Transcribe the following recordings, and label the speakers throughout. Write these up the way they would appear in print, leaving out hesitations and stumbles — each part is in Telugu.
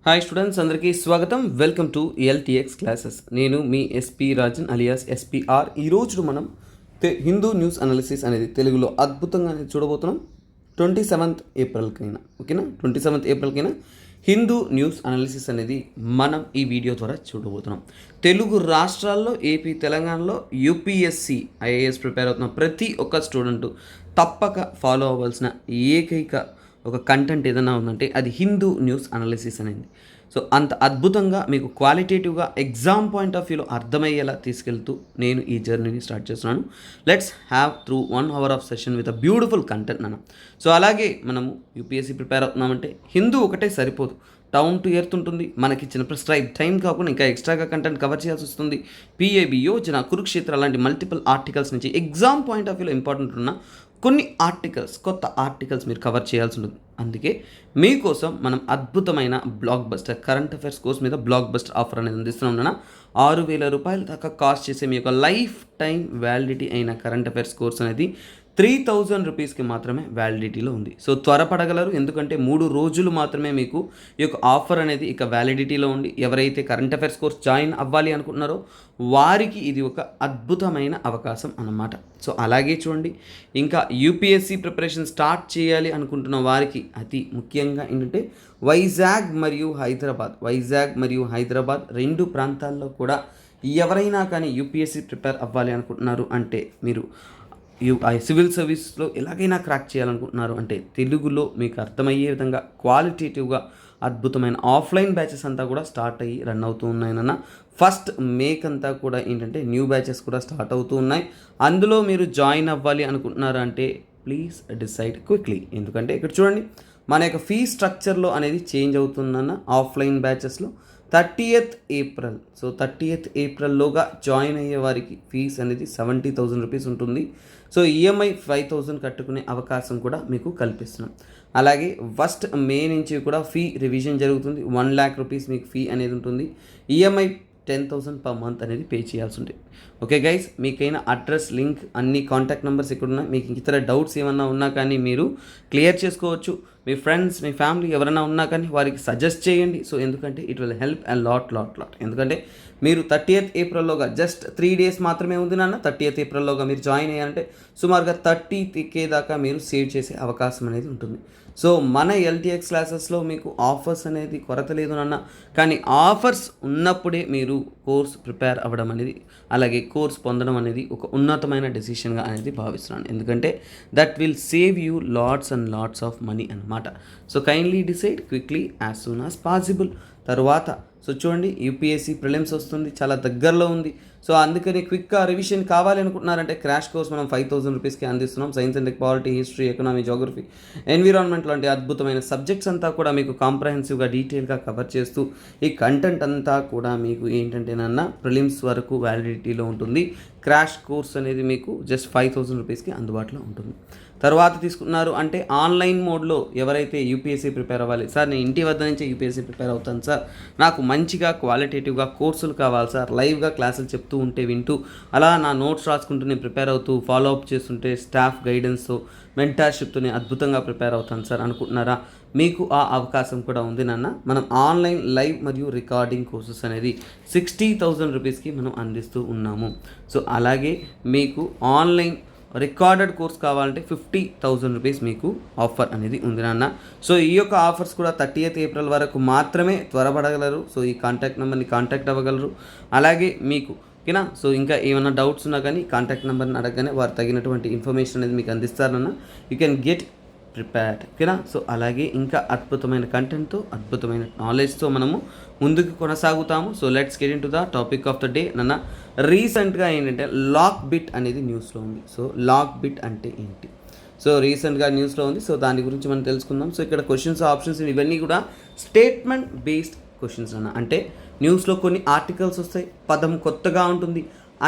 Speaker 1: హాయ్ స్టూడెంట్స్, అందరికీ స్వాగతం. Welcome to LTX classes. నేను మీ ఎస్పీ రాజన్ అలియాస్ ఎస్పీఆర్. ఈరోజు మనం హిందూ న్యూస్ అనాలిసిస్ అనేది తెలుగులో అద్భుతంగా చూడబోతున్నాం. 27th ఏప్రిల్కైనా ఓకేనా, 27th ఏప్రిల్కైనా హిందూ న్యూస్ అనాలిసిస్ అనేది మనం ఈ వీడియో ద్వారా చూడబోతున్నాం. తెలుగు రాష్ట్రాల్లో ఏపీ, తెలంగాణలో యూపీఎస్సి ఐఏఎస్ ప్రిపేర్ అవుతున్న ప్రతి ఒక్క స్టూడెంటు తప్పక ఫాలో అవ్వాల్సిన ఏకైక ఒక కంటెంట్ ఏదైనా ఉందంటే అది హిందూ న్యూస్ అనాలిసిస్ అనేది. సో అంత అద్భుతంగా మీకు క్వాలిటేటివ్గా ఎగ్జామ్ పాయింట్ ఆఫ్ వ్యూలో అర్థమయ్యేలా తీసుకెళ్తూ నేను ఈ జర్నీని స్టార్ట్ చేస్తున్నాను. Let's have through 1 hour of session with a beautiful content అన్న. సో అలాగే మనము యూపీఎస్సీ ప్రిపేర్ అవుతున్నామంటే హిందూ ఒకటే సరిపోదు, టౌన్ టు ఎర్త్ ఉంటుంది. మనకి ఇచ్చిన ప్రిస్క్రైబ్ టైం కాకుండా ఇంకా ఎక్స్ట్రాగా కంటెంట్ కవర్ చేయాల్సి వస్తుంది. పిఏబి, యోజన, కురుక్షేత్ర అలాంటి మల్టిపుల్ ఆర్టికల్స్ నుంచి ఎగ్జామ్ పాయింట్ ఆఫ్ వ్యూలో ఇంపార్టెంట్ ఉన్న కొన్ని ఆర్టికల్స్, కొత్త ఆర్టికల్స్ మీరు కవర్ చేయాల్సి ఉంటుంది. అందుకే మీకోసం మనం అద్భుతమైన block buster current affairs course మీద బ్లాక్ బస్టర్ ఆఫర్ అనేది అందిస్తున్నాం. 6,000 రూపాయల దాకా కాస్ట్ చేసే మీ యొక్క లైఫ్ టైం వ్యాలిడిటీ అయిన కరెంట్ అఫైర్స్ కోర్స్ అనేది 3,000 రూపీస్కి మాత్రమే వ్యాలిడిటీలో ఉంది. సో త్వరపడగలరు, ఎందుకంటే 3 రోజులు మాత్రమే మీకు ఈ యొక్క ఆఫర్ అనేది ఇక వ్యాలిడిటీలో ఉంది. ఎవరైతే కరెంట్ అఫైర్స్ కోర్స్ జాయిన్ అవ్వాలి అనుకుంటున్నారో వారికి ఇది ఒక అద్భుతమైన అవకాశం అన్నమాట. సో అలాగే చూడండి, ఇంకా యూపీఎస్సీ ప్రిపరేషన్ స్టార్ట్ చేయాలి అనుకుంటున్న వారికి అతి ముఖ్యంగా ఏంటంటే వైజాగ్ మరియు హైదరాబాద్ 2 ప్రాంతాల్లో కూడా ఎవరైనా కానీ యూపీఎస్సీ ప్రిపేర్ అవ్వాలి అనుకుంటున్నారు అంటే, మీరు సివిల్ సర్వీస్లో ఎలాగైనా క్రాక్ చేయాలనుకుంటున్నారు అంటే తెలుగులో మీకు అర్థమయ్యే విధంగా క్వాలిటేటివ్గా అద్భుతమైన ఆఫ్లైన్ బ్యాచెస్ అంతా కూడా స్టార్ట్ అయ్యి రన్ అవుతూ ఉన్నాయన్న. ఫస్ట్ మేక్ అంతా కూడా ఏంటంటే న్యూ బ్యాచెస్ కూడా స్టార్ట్ అవుతూ ఉన్నాయి. అందులో మీరు జాయిన్ అవ్వాలి అనుకుంటున్నారు అంటే ప్లీజ్ డిసైడ్ క్విక్లీ. ఎందుకంటే ఇక్కడ చూడండి, మన యొక్క ఫీ స్ట్రక్చర్లో అనేది చేంజ్ అవుతుందన్న. ఆఫ్లైన్ బ్యాచెస్లో 30th ఏప్రిల్, సో 30th ఏప్రిల్లోగా జాయిన్ అయ్యే వారికి ఫీజ్ అనేది 70,000 రూపీస్ ఉంటుంది. సో ఈఎంఐ 5,000 కట్టుకునే అవకాశం కూడా మీకు కల్పిస్తున్నాం. అలాగే ఫస్ట్ మే నుంచి కూడా ఫీ రివిజన్ జరుగుతుంది. 1 lakh రూపీస్ మీకు ఫీ అనేది ఉంటుంది. ఈఎంఐ 10,000 per month అనేది పే చేయాల్సి ఉంటుంది. ఓకే గైస్, మీకైనా అడ్రస్, లింక్, అన్ని కాంటాక్ట్ నెంబర్స్ ఇక్కడ ఉన్నాయి. మీకు ఇతర డౌట్స్ ఏమన్నా ఉన్నా కానీ మీరు క్లియర్ చేసుకోవచ్చు. మీ ఫ్రెండ్స్, మీ ఫ్యామిలీ ఎవరైనా ఉన్నా కానీ వారికి సజెస్ట్ చేయండి. సో ఎందుకంటే it will help and lot. ఎందుకంటే మీరు 30th ఏప్రిల్లోగా జస్ట్ 3 days మాత్రమే ఉంది నాన్న. 30th ఏప్రిల్లోగా మీరు జాయిన్ అయ్యారంటే సుమారుగా 30K దాకా మీరు సేవ్ చేసే అవకాశం అనేది ఉంటుంది. సో మన ఎల్టీఎక్స్ క్లాసెస్లో మీకు ఆఫర్స్ అనేది కొరత లేదు నాన్న. కానీ ఆఫర్స్ ఉన్నప్పుడే మీరు కోర్స్ ప్రిపేర్ అవ్వడం అనేది, అలాగే కోర్స్ పొందడం అనేది ఒక ఉన్నతమైన డెసిషన్గా అనేది భావిస్తున్నాను. ఎందుకంటే that will save you lots and lots of money అన్నమాట. So kindly decide quickly as soon as possible. తర్వాత సో చూడండి, యూపీఎస్సీ ప్రిలిమ్స్ వస్తుంది, చాలా దగ్గరలో ఉంది. సో అందుకని క్విక్గా రివిజన్ కావాలి అనుకుంటున్నారంటే క్రాష్ కోర్స్ మనం 5,000 రూపీస్కి అందిస్తున్నాం. Science and technology, history, economy, geography, environment లాంటి అద్భుతమైన సబ్జెక్ట్స్ అంతా కూడా మీకు కాంప్రహెన్సివ్గా, డీటెయిల్గా కవర్ చేస్తూ ఈ కంటెంట్ అంతా కూడా మీకు ఏంటంటేనన్నా ప్రిలిమ్స్ వరకు వ్యాలిడిటీలో ఉంటుంది. క్రాష్ కోర్స్ అనేది మీకు జస్ట్ 5,000 రూపీస్కి అందుబాటులో ఉంటుంది. తర్వాత తీసుకున్నారు అంటే ఆన్లైన్ మోడ్లో ఎవరైతే యూపీఎస్సీ ప్రిపేర్ అవ్వాలి, సార్ నేను ఇంటి వద్ద నుంచే యూపీఎస్సీ ప్రిపేర్ అవుతాను సార్, నాకు మంచిగా క్వాలిటేటివ్గా కోర్సులు కావాలి సార్, లైవ్గా క్లాసులు చెప్తూ ఉంటే వింటూ అలా నా నోట్స్ రాసుకుంటూ నేను ప్రిపేర్ అవుతూ ఫాలో అప్ చేస్తుంటే స్టాఫ్ గైడెన్స్తో, మెంటార్షిప్తో నేను అద్భుతంగా ప్రిపేర్ అవుతాను సార్ అనుకుంటున్నారా? మీకు ఆ అవకాశం కూడా ఉంది నాన్న. మనం ఆన్లైన్ లైవ్ మరియు రికార్డింగ్ కోర్సెస్ అనేది 60,000 రూపీస్కి మనం అందిస్తూ ఉన్నాము. సో అలాగే మీకు ఆన్లైన్ రికార్డెడ్ కోర్స్ కావాలంటే 50,000 రూపీస్ మీకు ఆఫర్ అనేది ఉంది నాన్న. సో ఈ యొక్క ఆఫర్స్ కూడా 30th ఏప్రిల్ వరకు మాత్రమే త్వరపడగలరు. సో ఈ కాంటాక్ట్ నెంబర్ని కాంటాక్ట్ అవ్వగలరు. అలాగే మీకు ఓకేనా. సో ఇంకా ఏమైనా డౌట్స్ ఉన్నా కానీ కాంటాక్ట్ నెంబర్ని అడగగానే వారు తగినటువంటి ఇన్ఫర్మేషన్ అనేది మీకు అందిస్తారన్న. యూ కెన్ గెట్ ప్రిపేర్డ్ ఓకేనా. సో అలాగే ఇంకా అద్భుతమైన కంటెంట్తో, అద్భుతమైన నాలెడ్జ్తో మనము ముందుకు కొనసాగుతాము. So let's get in to the topic of the day నాన్న. రీసెంట్గా ఏంటంటే లాక్ బిట్ అనేది న్యూస్లో ఉంది. సో లాక్ బిట్ అంటే ఏంటి? సో రీసెంట్గా న్యూస్లో ఉంది. సో దాని గురించి మనం తెలుసుకుందాం. సో ఇక్కడ క్వశ్చన్స్, ఆప్షన్స్ ఇవన్నీ కూడా స్టేట్మెంట్ బేస్డ్ క్వశ్చన్స్ అన్న. అంటే న్యూస్లో కొన్ని ఆర్టికల్స్ వస్తాయి, పదం కొత్తగా ఉంటుంది,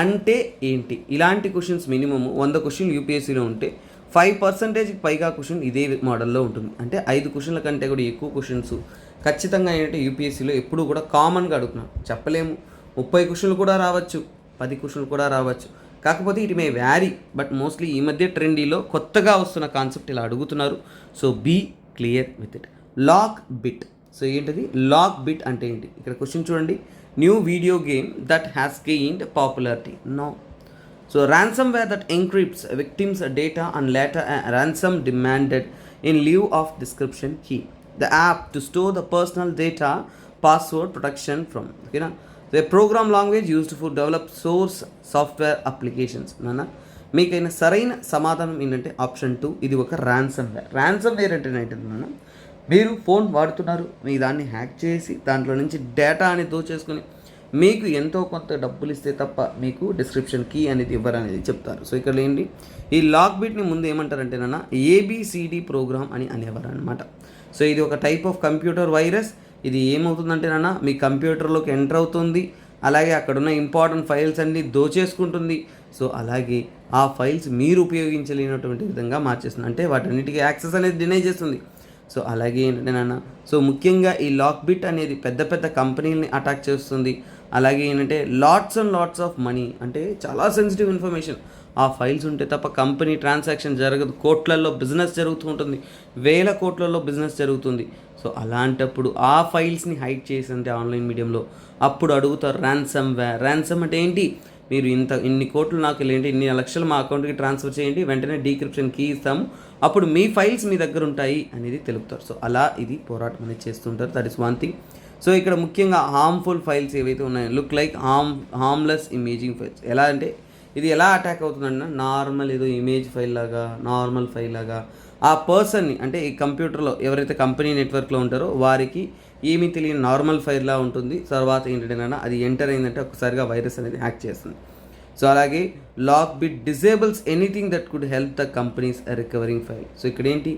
Speaker 1: అంటే ఏంటి, ఇలాంటి క్వశ్చన్స్ మినిమమ్ 100 క్వశ్చన్లు యూపీఎస్సీలో ఉంటే 5% పైగా క్వశ్చన్ ఇదే మోడల్లో ఉంటుంది. అంటే 5 క్వశ్చన్ల కంటే కూడా ఎక్కువ క్వశ్చన్స్ ఖచ్చితంగా ఏంటంటే యూపీఎస్సీలో ఎప్పుడు కూడా కామన్గా అడుగుతున్నాం. చెప్పలేము, 30 క్వశ్చన్లు కూడా రావచ్చు, 10 క్వశ్చన్లు కూడా రావచ్చు. కాకపోతే it may vary, but mostly ఈ మధ్య ట్రెండీలో కొత్తగా వస్తున్న కాన్సెప్ట్ ఇలా అడుగుతున్నారు. So be clear with it. LockBit so ఏంటది లాక్ బిట్ అంటే ఏంటి? ఇక్కడ క్వశ్చన్ చూడండి, new video game that has gained popularity. No. So ransomware that encrypts victims' data and later a ransom demanded in lieu of description key. The app to store the personal data password protection from. Okay na? The program language used for develop source software applications. నాన్న మీకైనా సరైన సమాధానం ఏంటంటే ఆప్షన్ 2, ఇది ఒక ర్యాన్సమ్వేర్ అంటే ఏంటంటే నాన్న, మీరు ఫోన్ వాడుతున్నారు, మీ దాన్ని హ్యాక్ చేసి దాంట్లో నుంచి డేటా అనేది దోచేసుకుని మీకు ఎంతో కొంత డబ్బులు ఇస్తే తప్ప మీకు డిస్క్రిప్షన్ కీ అనేది ఇవ్వరనేది చెప్తారు. సో ఇక్కడ ఏంటి, ఈ లాక్ బిట్ని ముందు ఏమంటారంటే నాన్న ఏబిసిడి ప్రోగ్రామ్ అని అనేవారు అనమాట. సో ఇది ఒక టైప్ ఆఫ్ కంప్యూటర్ వైరస్. ఇది ఏమవుతుందంటే నాన్న మీ కంప్యూటర్లోకి ఎంటర్ అవుతుంది, అలాగే అక్కడున్న ఇంపార్టెంట్ ఫైల్స్ అన్నీ దోచేసుకుంటుంది. సో అలాగే ఆ ఫైల్స్ మీరు ఉపయోగించలేనటువంటి విధంగా మార్చేస్తుంది, అంటే వాటన్నిటికీ యాక్సెస్ అనేది డినై చేస్తుంది. సో అలాగే ఏంటంటే నాన్న, సో ముఖ్యంగా ఈ లాక్ బిట్ అనేది పెద్ద పెద్ద కంపెనీలని అటాక్ చేస్తుంది. అలాగే ఏంటంటే LADS and lots of money, అంటే చాలా సెన్సిటివ్ ఇన్ఫర్మేషన్, ఆ ఫైల్స్ ఉంటే తప్ప కంపెనీ ట్రాన్సాక్షన్ జరగదు. కోట్లల్లో బిజినెస్ జరుగుతూ ఉంటుంది, వేల కోట్లలో బిజినెస్ జరుగుతుంది. సో అలాంటప్పుడు ఆ ఫైల్స్ని హైడ్ చేసి అంటే ఆన్లైన్ మీడియంలో అప్పుడు అడుగుతారు ర్యాన్సమ్వేర్. ర్యాన్సమ్ అంటే ఏంటి, మీరు ఇన్ని కోట్లు నాకు ఏంటి, ఇన్ని లక్షలు మా అకౌంట్కి ట్రాన్స్ఫర్ చేయండి, వెంటనే డీక్రిప్షన్ కీ ఇస్తాము, అప్పుడు మీ ఫైల్స్ మీ దగ్గర ఉంటాయి అనేది తెలుపుతారు. సో అలా ఇది పోరాటం అనేది చేస్తుంటారు. That is one thing. So ఇక్కడ ముఖ్యంగా హార్మ్ఫుల్ ఫైల్స్ ఏవైతే ఉన్నాయో, look like harmless imaging files. ఎలా అంటే ఇది ఎలా అటాక్ అవుతుందంటే నార్మల్ ఏదో ఇమేజ్ ఫైల్ లాగా, నార్మల్ ఫైల్ లాగా ఆ పర్సన్ని, అంటే ఈ కంప్యూటర్లో ఎవరైతే కంపెనీ నెట్వర్క్లో ఉంటారో వారికి ఏమీ తెలియని నార్మల్ ఫైల్లా ఉంటుంది. తర్వాత ఏంటంటే అది ఎంటర్ అయిందంటే ఒక్కసారిగా వైరస్ అనేది హ్యాక్ చేస్తుంది. సో అలాగే LockBit disables anything that could help the companies recovering file. So ఇక్కడ ఏంటి,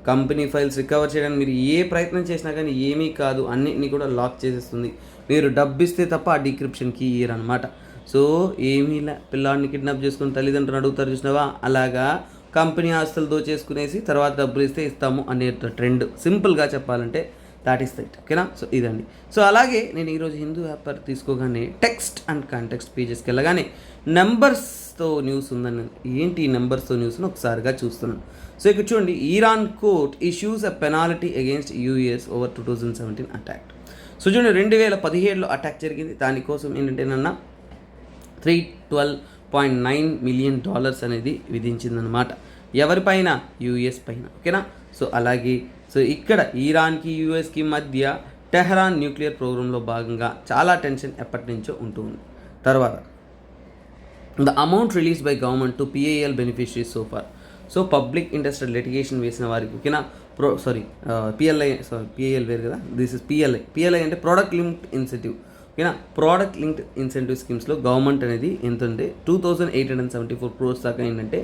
Speaker 1: కంపెనీ ఫైల్స్ రికవర్ చేయడానికి మీరు ఏ ప్రయత్నం చేసినా కానీ ఏమీ కాదు, అన్నిటినీ కూడా లాక్ చేసేస్తుంది. మీరు డబ్బు ఇస్తే తప్ప ఆ డీక్రిప్షన్ కీ ఇయ్యరు అనమాట. సో ఏమీ పిల్లాడిని కిడ్నాప్ చేసుకుని తల్లిదండ్రులు అడుగుతారు చూసినావా, అలాగా కంపెనీ ఆస్తులు దోచేసుకునేసి తర్వాత డబ్బులు ఇస్తే ఇస్తాము అనే ట్రెండ్. సింపుల్గా చెప్పాలంటే దాట్ ఈస్ రైట్. ఓకేనా? సో ఇదండి. సో అలాగే నేను ఈరోజు హిందూ పేపర్ తీసుకోగానే టెక్స్ట్ అండ్ కాంటెక్స్ట్ పేజెస్కి వెళ్ళగానే నెంబర్స్తో న్యూస్ ఉందని, ఏంటి ఈ నెంబర్స్తో న్యూస్ని ఒకసారిగా చూస్తున్నాను. సో ఇక్కడ చూడండి, Iran court issues a penalty against US over 2017 attack. So చూడండి 2017లో అటాక్ జరిగింది, దానికోసం ఏంటంటే నన్న $312.9 million అనేది విధించిందనమాట. ఎవరిపైన? యూఎస్ పైన. ఓకేనా? సో అలాగే సో ఇక్కడ ఇరాన్కి యూఎస్కి మధ్య టెహరాన్ న్యూక్లియర్ ప్రోగ్రాంలో భాగంగా చాలా టెన్షన్ ఎప్పటి నుంచో ఉంటుంది. తర్వాత the amount release by government to PIL beneficiaries so far. So public interested litigation వేసిన వారికి, ఓకేనా, పిఐఎల్ వేరు కదా, దిస్ ఇస్ పిఎల్ఐ అంటే ప్రోడక్ట్ లింక్డ్ ఇన్సెంటివ్. ఓకేనా, ప్రోడక్ట్ లింక్డ్ ఇన్సెంటివ్ స్కీమ్స్లో గవర్నమెంట్ అనేది ఎంతంటే 2874 crores దాకా ఏంటంటే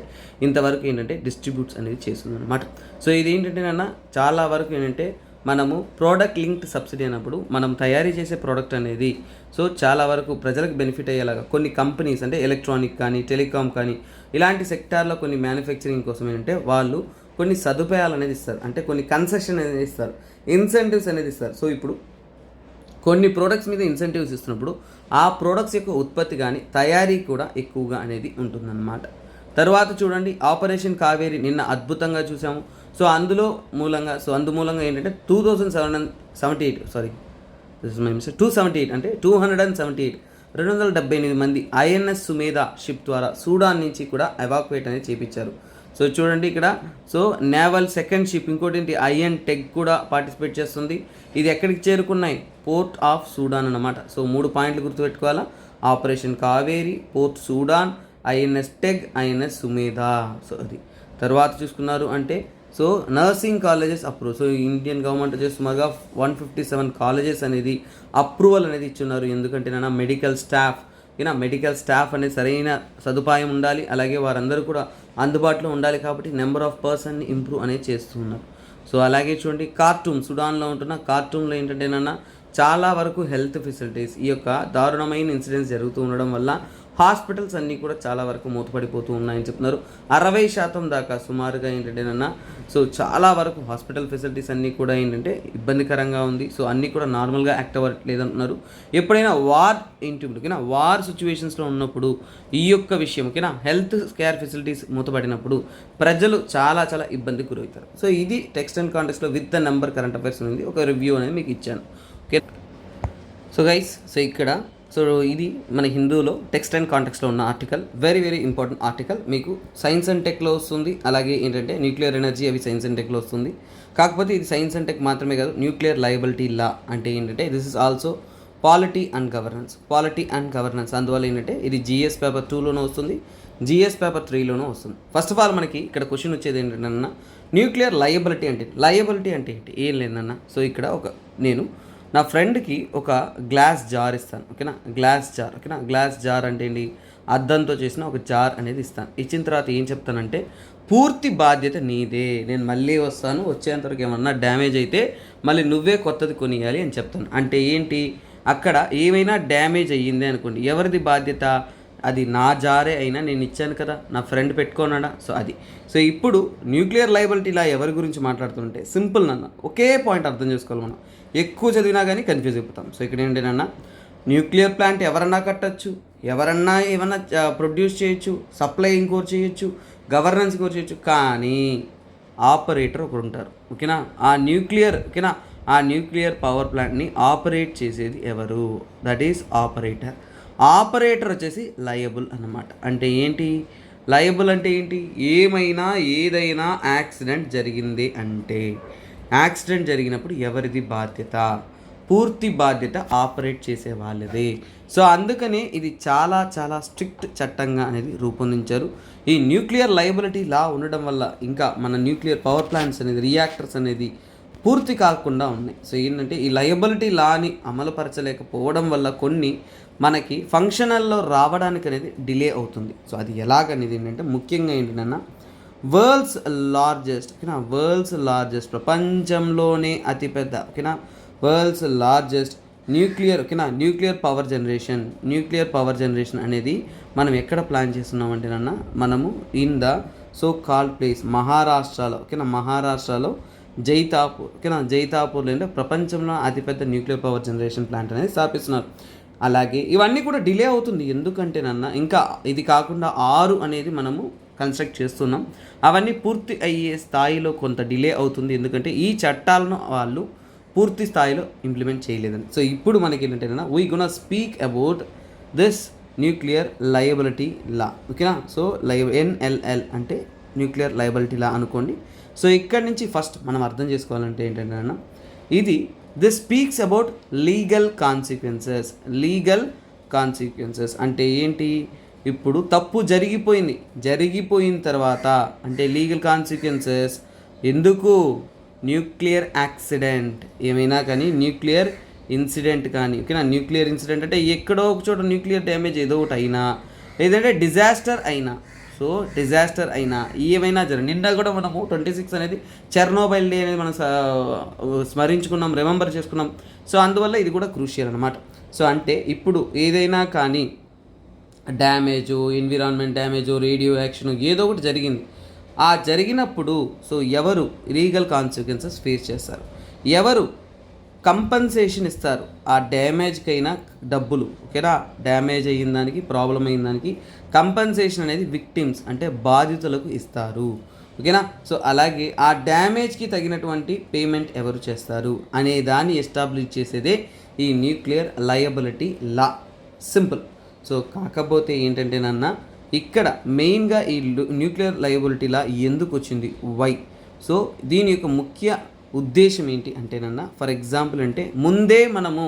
Speaker 1: ఇంతవరకు ఏంటంటే డిస్ట్రిబ్యూట్స్ అనేది చేస్తుంది అనమాట. సో ఇది ఏంటంటే నాన్న చాలా వరకు ఏంటంటే మనము ప్రోడక్ట్ లింక్డ్ సబ్సిడీ అన్నప్పుడు మనం తయారీ చేసే ప్రోడక్ట్ అనేది సో చాలా వరకు ప్రజలకు బెనిఫిట్ అయ్యేలాగా కొన్ని కంపెనీస్, అంటే ఎలక్ట్రానిక్ కానీ టెలికామ్ కానీ ఇలాంటి సెక్టార్లో కొన్ని మ్యానుఫ్యాక్చరింగ్ కోసం ఏంటంటే వాళ్ళు కొన్ని సదుపాయాలు అనేది ఇస్తారు, అంటే కొన్ని కన్సెషన్ అనేది ఇస్తారు, ఇన్సెంటివ్స్ అనేది ఇస్తారు. సో ఇప్పుడు కొన్ని ప్రోడక్ట్స్ మీద ఇన్సెంటివ్స్ ఇస్తున్నప్పుడు ఆ ప్రోడక్ట్స్ యొక్క ఉత్పత్తి కానీ తయారీ కూడా ఎక్కువగా అనేది ఉంటుందన్నమాట. తర్వాత చూడండి ఆపరేషన్ కావేరి నిన్న అద్భుతంగా చూసాము. సో అందుమూలంగా ఏంటంటే 278 అంటే 278 మంది ఐఎన్ఎస్ సుమేధ షిప్ ద్వారా సూడాన్ నుంచి కూడా ఎవాక్యుయేట్ అనేది చేపించారు. సో చూడండి ఇక్కడ, సో నేవల్ సెకండ్ షిప్ ఇంకోటి ఏంటి ఐఎన్ టెగ్ కూడా పార్టిసిపేట్ చేస్తుంది. ఇది ఎక్కడికి చేరుకున్నాయి? పోర్ట్ ఆఫ్ సూడాన్ అన్నమాట. సో 3 పాయింట్లు గుర్తుపెట్టుకోవాలా, operation Kaveri, port Sudan, INS Teg, INS Sumedha. So అది తర్వాత చూసుకున్నారు అంటే so nursing colleges approve. So Indian government వచ్చేసి సుమారుగా 157 కాలేజెస్ అనేది అప్రూవల్ అనేది ఇచ్చున్నారు. ఎందుకంటే నాన్న మెడికల్ స్టాఫ్ అనేది సరైన సదుపాయం ఉండాలి, అలాగే వారందరూ కూడా అందుబాటులో ఉండాలి. కాబట్టి నెంబర్ ఆఫ్ పర్సన్ని ఇంప్రూవ్ అనేది చేస్తున్నారు. సో అలాగే చూడండి ఖార్టూమ్, సుడాన్లో ఉంటున్న ఖార్టూమ్లో ఏంటంటే నాన్న చాలా వరకు హెల్త్ ఫెసిలిటీస్, ఈ యొక్క దారుణమైన ఇన్సిడెంట్స్ జరుగుతూ ఉండడం వల్ల హాస్పిటల్స్ అన్నీ కూడా చాలా వరకు మూతపడిపోతూ ఉన్నాయని చెప్తున్నారు. 60% దాకా సుమారుగా ఏంటంటేనన్నా సో చాలా వరకు హాస్పిటల్ ఫెసిలిటీస్ అన్నీ కూడా ఏంటంటే ఇబ్బందికరంగా ఉంది. సో అన్నీ కూడా నార్మల్గా యాక్ట్ అవ్వట్లేదంటున్నారు. ఎప్పుడైనా వార్ వార్ సిచ్యువేషన్స్లో ఉన్నప్పుడు ఈ యొక్క విషయం హెల్త్ కేర్ ఫెసిలిటీస్ మూతపడినప్పుడు ప్రజలు చాలా చాలా ఇబ్బందికి గురవుతారు. సో ఇది టెక్స్ట్ అండ్ కాంటెక్స్లో with the number current affairs ఉంది, ఒక రివ్యూ అనేది మీకు ఇచ్చాను. ఓకే, సో గైస్, సో ఇక్కడ ఇది మన హిందూలో టెక్స్ట్ అండ్ కాంటెక్స్లో ఉన్న article, very very important article. మీకు సైన్స్ అండ్ టెక్లో వస్తుంది, అలాగే ఏంటంటే న్యూక్లియర్ ఎనర్జీ అవి సైన్స్ అండ్ టెక్లో వస్తుంది. కాకపోతే ఇది సైన్స్ అండ్ టెక్ మాత్రమే కాదు, న్యూక్లియర్ లయబిలిటీ లా అంటే ఏంటంటే this is also polity and governance. అందువల్ల ఏంటంటే ఇది జిఎస్ పేపర్ 2లోనూ వస్తుంది, జిఎస్ పేపర్ 3లోనూ వస్తుంది. ఫస్ట్ ఆఫ్ ఆల్ మనకి ఇక్కడ క్వశ్చన్ వచ్చేది ఏంటంటే న్యూక్లియర్ లయబిలిటీ అంటే ఏంటి? ఏం లేదన్న. సో ఇక్కడ నేను నా ఫ్రెండ్కి ఒక గ్లాస్ జార్ ఇస్తాను. గ్లాస్ జార్ అంటే ఏంటి? అద్దంతో చేసిన ఒక జార్ అనేది ఇస్తాను. ఇచ్చిన తర్వాత ఏం చెప్తానంటే పూర్తి బాధ్యత నీదే, నేను మళ్ళీ వస్తాను, వచ్చేంతవరకు ఏమన్నా డ్యామేజ్ అయితే మళ్ళీ నువ్వే కొత్తది కొనియాలి అని చెప్తాను. అంటే ఏంటి? అక్కడ ఏమైనా డ్యామేజ్ అయ్యింది అనుకోండి, ఎవరిది బాధ్యత? అది నా జారే అయినా నేను ఇచ్చాను కదా, నా ఫ్రెండ్ పెట్టుకోనాడా? సో అది. సో ఇప్పుడు న్యూక్లియర్ లయబిలిటీలా ఎవరి గురించి మాట్లాడుతుంటే సింపుల్ నాన్న, ఒకే పాయింట్ అర్థం చేసుకోవాలి. మనం ఎక్కువ చదివినా కానీ కన్ఫ్యూజ్ అయిపోతాం. సో ఇక్కడ ఏంటంటే న్యూక్లియర్ ప్లాంట్ ఎవరన్నా కట్టచ్చు, ఎవరన్నా ఏమన్నా ప్రొడ్యూస్ చేయొచ్చు, సప్లై ఇంకోరు చేయొచ్చు, గవర్నెన్స్ ఇంకోరు చేయొచ్చు, కానీ ఆపరేటర్ ఒకరు ఉంటారు. ఆ న్యూక్లియర్ పవర్ ప్లాంట్ని ఆపరేట్ చేసేది ఎవరు? దట్ ఈస్ ఆపరేటర్ వచ్చేసి లయబుల్ అన్నమాట. అంటే ఏంటి లయబుల్ అంటే ఏంటి? ఏదైనా యాక్సిడెంట్ జరిగింది అంటే, యాక్సిడెంట్ జరిగినప్పుడు ఎవరిది బాధ్యత? పూర్తి బాధ్యత ఆపరేట్ చేసే వాళ్ళదే. సో అందుకనే ఇది చాలా చాలా స్ట్రిక్ట్ చట్టంగా అనేది రూపొందించారు. ఈ న్యూక్లియర్ లయబిలిటీ లా ఉండడం వల్ల ఇంకా మన న్యూక్లియర్ పవర్ ప్లాంట్స్ అనేది, రియాక్టర్స్ అనేది పూర్తి కాకుండా ఉన్నాయి. సో ఏంటంటే ఈ లయబిలిటీ లాని అమలుపరచలేకపోవడం వల్ల కొన్ని మనకి ఫంక్షనల్లో రావడానికి అనేది డిలే అవుతుంది. సో అది ఎలాగనేది ఏంటంటే ముఖ్యంగా ఏంటంటే వరల్డ్స్ లార్జెస్ట్ ప్రపంచంలోనే అతిపెద్ద world's largest nuclear power generation అనేది మనం ఎక్కడ ప్లాన్ చేస్తున్నామంటేనన్నా మనము in the so called place మహారాష్ట్రలో జైతాపూర్లో అంటే ప్రపంచంలో అతిపెద్ద న్యూక్లియర్ పవర్ జనరేషన్ ప్లాంట్ అనేది స్థాపిస్తున్నారు. అలాగే ఇవన్నీ కూడా డిలే అవుతుంది. ఎందుకంటేనన్నా ఇంకా ఇది కాకుండా 6 అనేది మనము కన్స్ట్రక్ట్ చేస్తున్నాం. అవన్నీ పూర్తి అయ్యే స్థాయిలో కొంత డిలే అవుతుంది, ఎందుకంటే ఈ చట్టాలను వాళ్ళు పూర్తి స్థాయిలో ఇంప్లిమెంట్ చేయలేదని. సో ఇప్పుడు మనకి ఏంటంటే we gonna speak about this nuclear liability law. So NLL అంటే న్యూక్లియర్ లయబిలిటీ లా అనుకోండి. సో ఇక్కడి నుంచి ఫస్ట్ మనం అర్థం చేసుకోవాలంటే ఏంటంటే this speaks about legal consequences అంటే ఏంటి? ఇప్పుడు తప్పు జరిగిపోయిన తర్వాత అంటే లీగల్ కాన్సిక్వెన్సెస్. ఎందుకు? న్యూక్లియర్ యాక్సిడెంట్ ఏమైనా కానీ, న్యూక్లియర్ ఇన్సిడెంట్ కానీ, న్యూక్లియర్ ఇన్సిడెంట్ అంటే ఎక్కడో ఒక చోట న్యూక్లియర్ డ్యామేజ్ ఏదో ఒకటి అయినా, లేదంటే డిజాస్టర్ అయినా ఏమైనా జరిగింది. నిన్న కూడా మనము 26 అనేది చెర్నోబైల్ డే అనేది మనం స్మరించుకున్నాం, రిమెంబర్ చేసుకున్నాం. సో అందువల్ల ఇది కూడా క్రూషియల్ అనమాట. సో అంటే ఇప్పుడు ఏదైనా కానీ damage, environment damage, radio action ఏదో ఒకటి జరిగింది. ఆ జరిగినప్పుడు సో ఎవరు లీగల్ కాన్సిక్వెన్సెస్ ఫేస్ చేస్తారు? ఎవరు కంపన్సేషన్ ఇస్తారు? ఆ డ్యామేజ్కైనా డబ్బులు. డ్యామేజ్ అయిన దానికి, ప్రాబ్లం అయిన దానికి కంపన్సేషన్ అనేది విక్టిమ్స్ అంటే బాధితులకు ఇస్తారు. సో అలాగే ఆ డ్యామేజ్కి తగినటువంటి పేమెంట్ ఎవరు చేస్తారు అనే దాన్ని ఎస్టాబ్లిష్ చేసేదే ఈ న్యూక్లియర్ లయబిలిటీ లా. సింపుల్. సో కాకపోతే ఏంటంటేనన్నా ఇక్కడ మెయిన్గా ఈ న్యూక్లియర్ లయబిలిటీ లా ఎందుకు వచ్చింది? వై? సో దీని యొక్క ముఖ్య ఉద్దేశం ఏంటి అంటేనన్నా, ఫర్ ఎగ్జాంపుల్ అంటే ముందే మనము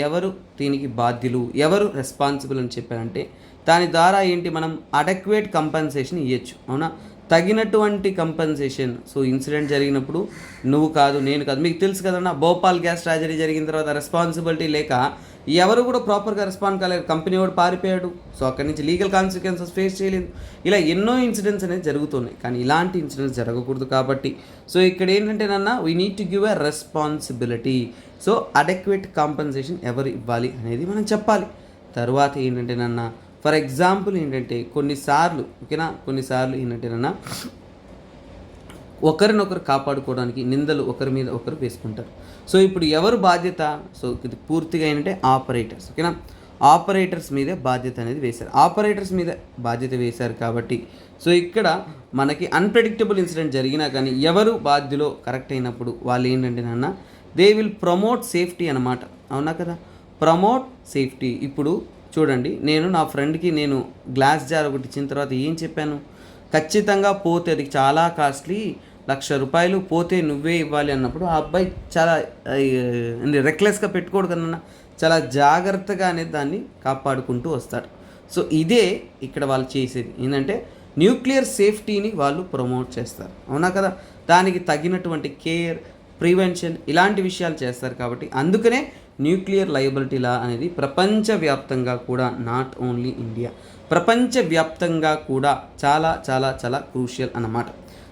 Speaker 1: ఎవరు దీనికి బాధ్యులు, ఎవరు రెస్పాన్సిబుల్ అని చెప్పారంటే దాని ద్వారా ఏంటి, మనం అడక్వేట్ కంపన్సేషన్ ఇవ్వచ్చు. అవునా? తగినటువంటి కంపన్సేషన్. సో ఇన్సిడెంట్ జరిగినప్పుడు నువ్వు కాదు, నేను కాదు, మీకు తెలుసు కదన్నా, భోపాల్ గ్యాస్ ట్రాజడీ జరిగిన తర్వాత రెస్పాన్సిబిలిటీ లేక ఎవరు కూడా ప్రాపర్గా రెస్పాండ్ కాలేదు, కంపెనీ వాడు పారిపోయాడు. సో అక్కడి నుంచి లీగల్ కాన్సిక్వెన్సెస్ ఫేస్ చేయలేదు. ఇలా ఎన్నో ఇన్సిడెంట్స్ అనేది జరుగుతున్నాయి. కానీ ఇలాంటి ఇన్సిడెంట్స్ జరగకూడదు కాబట్టి సో ఇక్కడ ఏంటంటేనన్నా we need to give a responsibility. So adequate compensation ఎవరు ఇవ్వాలి అనేది మనం చెప్పాలి. తర్వాత ఏంటంటేనన్నా ఫర్ ఎగ్జాంపుల్ ఏంటంటే కొన్నిసార్లు ఓకేనా, కొన్నిసార్లు ఏంటంటేనన్నా ఒకరినొకరు కాపాడుకోవడానికి నిందలు ఒకరి మీద ఒకరు వేసుకుంటారు. సో ఇప్పుడు ఎవరు బాధ్యత? సో ఇది పూర్తిగా ఏంటంటే ఆపరేటర్స్ ఓకేనా, ఆపరేటర్స్ మీదే బాధ్యత అనేది వేశారు. ఆపరేటర్స్ మీద బాధ్యత వేశారు కాబట్టి సో ఇక్కడ మనకి అన్ప్రెడిక్టబుల్ ఇన్సిడెంట్ జరిగినా కానీ ఎవరు బాధ్యులో కరెక్ట్ అయినప్పుడు వాళ్ళు ఏంటంటే నాన్న దే విల్ ప్రమోట్ సేఫ్టీ అన్నమాట. అవునా కదా, ప్రమోట్ సేఫ్టీ. ఇప్పుడు చూడండి, నేను నా ఫ్రెండ్కి నేను గ్లాస్ జార్ ఒకటి ఇచ్చిన తర్వాత ఏం చెప్పాను, ఖచ్చితంగా పోతే అది చాలా కాస్ట్లీ, ₹1,00,000 పోతే నువ్వే ఇవ్వాలి అన్నప్పుడు ఆ అబ్బాయి చాలా రెక్లెస్గా పెట్టుకోడు కదన్నా, చాలా జాగ్రత్తగా అనేది దాన్ని కాపాడుకుంటూ వస్తాడు. సో ఇదే ఇక్కడ వాళ్ళు చేసేది ఏంటంటే న్యూక్లియర్ సేఫ్టీని వాళ్ళు ప్రమోట్ చేస్తారు. అవునా కదా, దానికి తగినటువంటి కేర్, ప్రివెన్షన్ ఇలాంటి విషయాలు చేస్తారు. కాబట్టి అందుకనే న్యూక్లియర్ లయబిలిటీ లా అనేది ప్రపంచవ్యాప్తంగా కూడా, నాట్ ఓన్లీ ఇండియా, ప్రపంచవ్యాప్తంగా కూడా చాలా చాలా చాలా క్రూషియల్ అన్నమాట.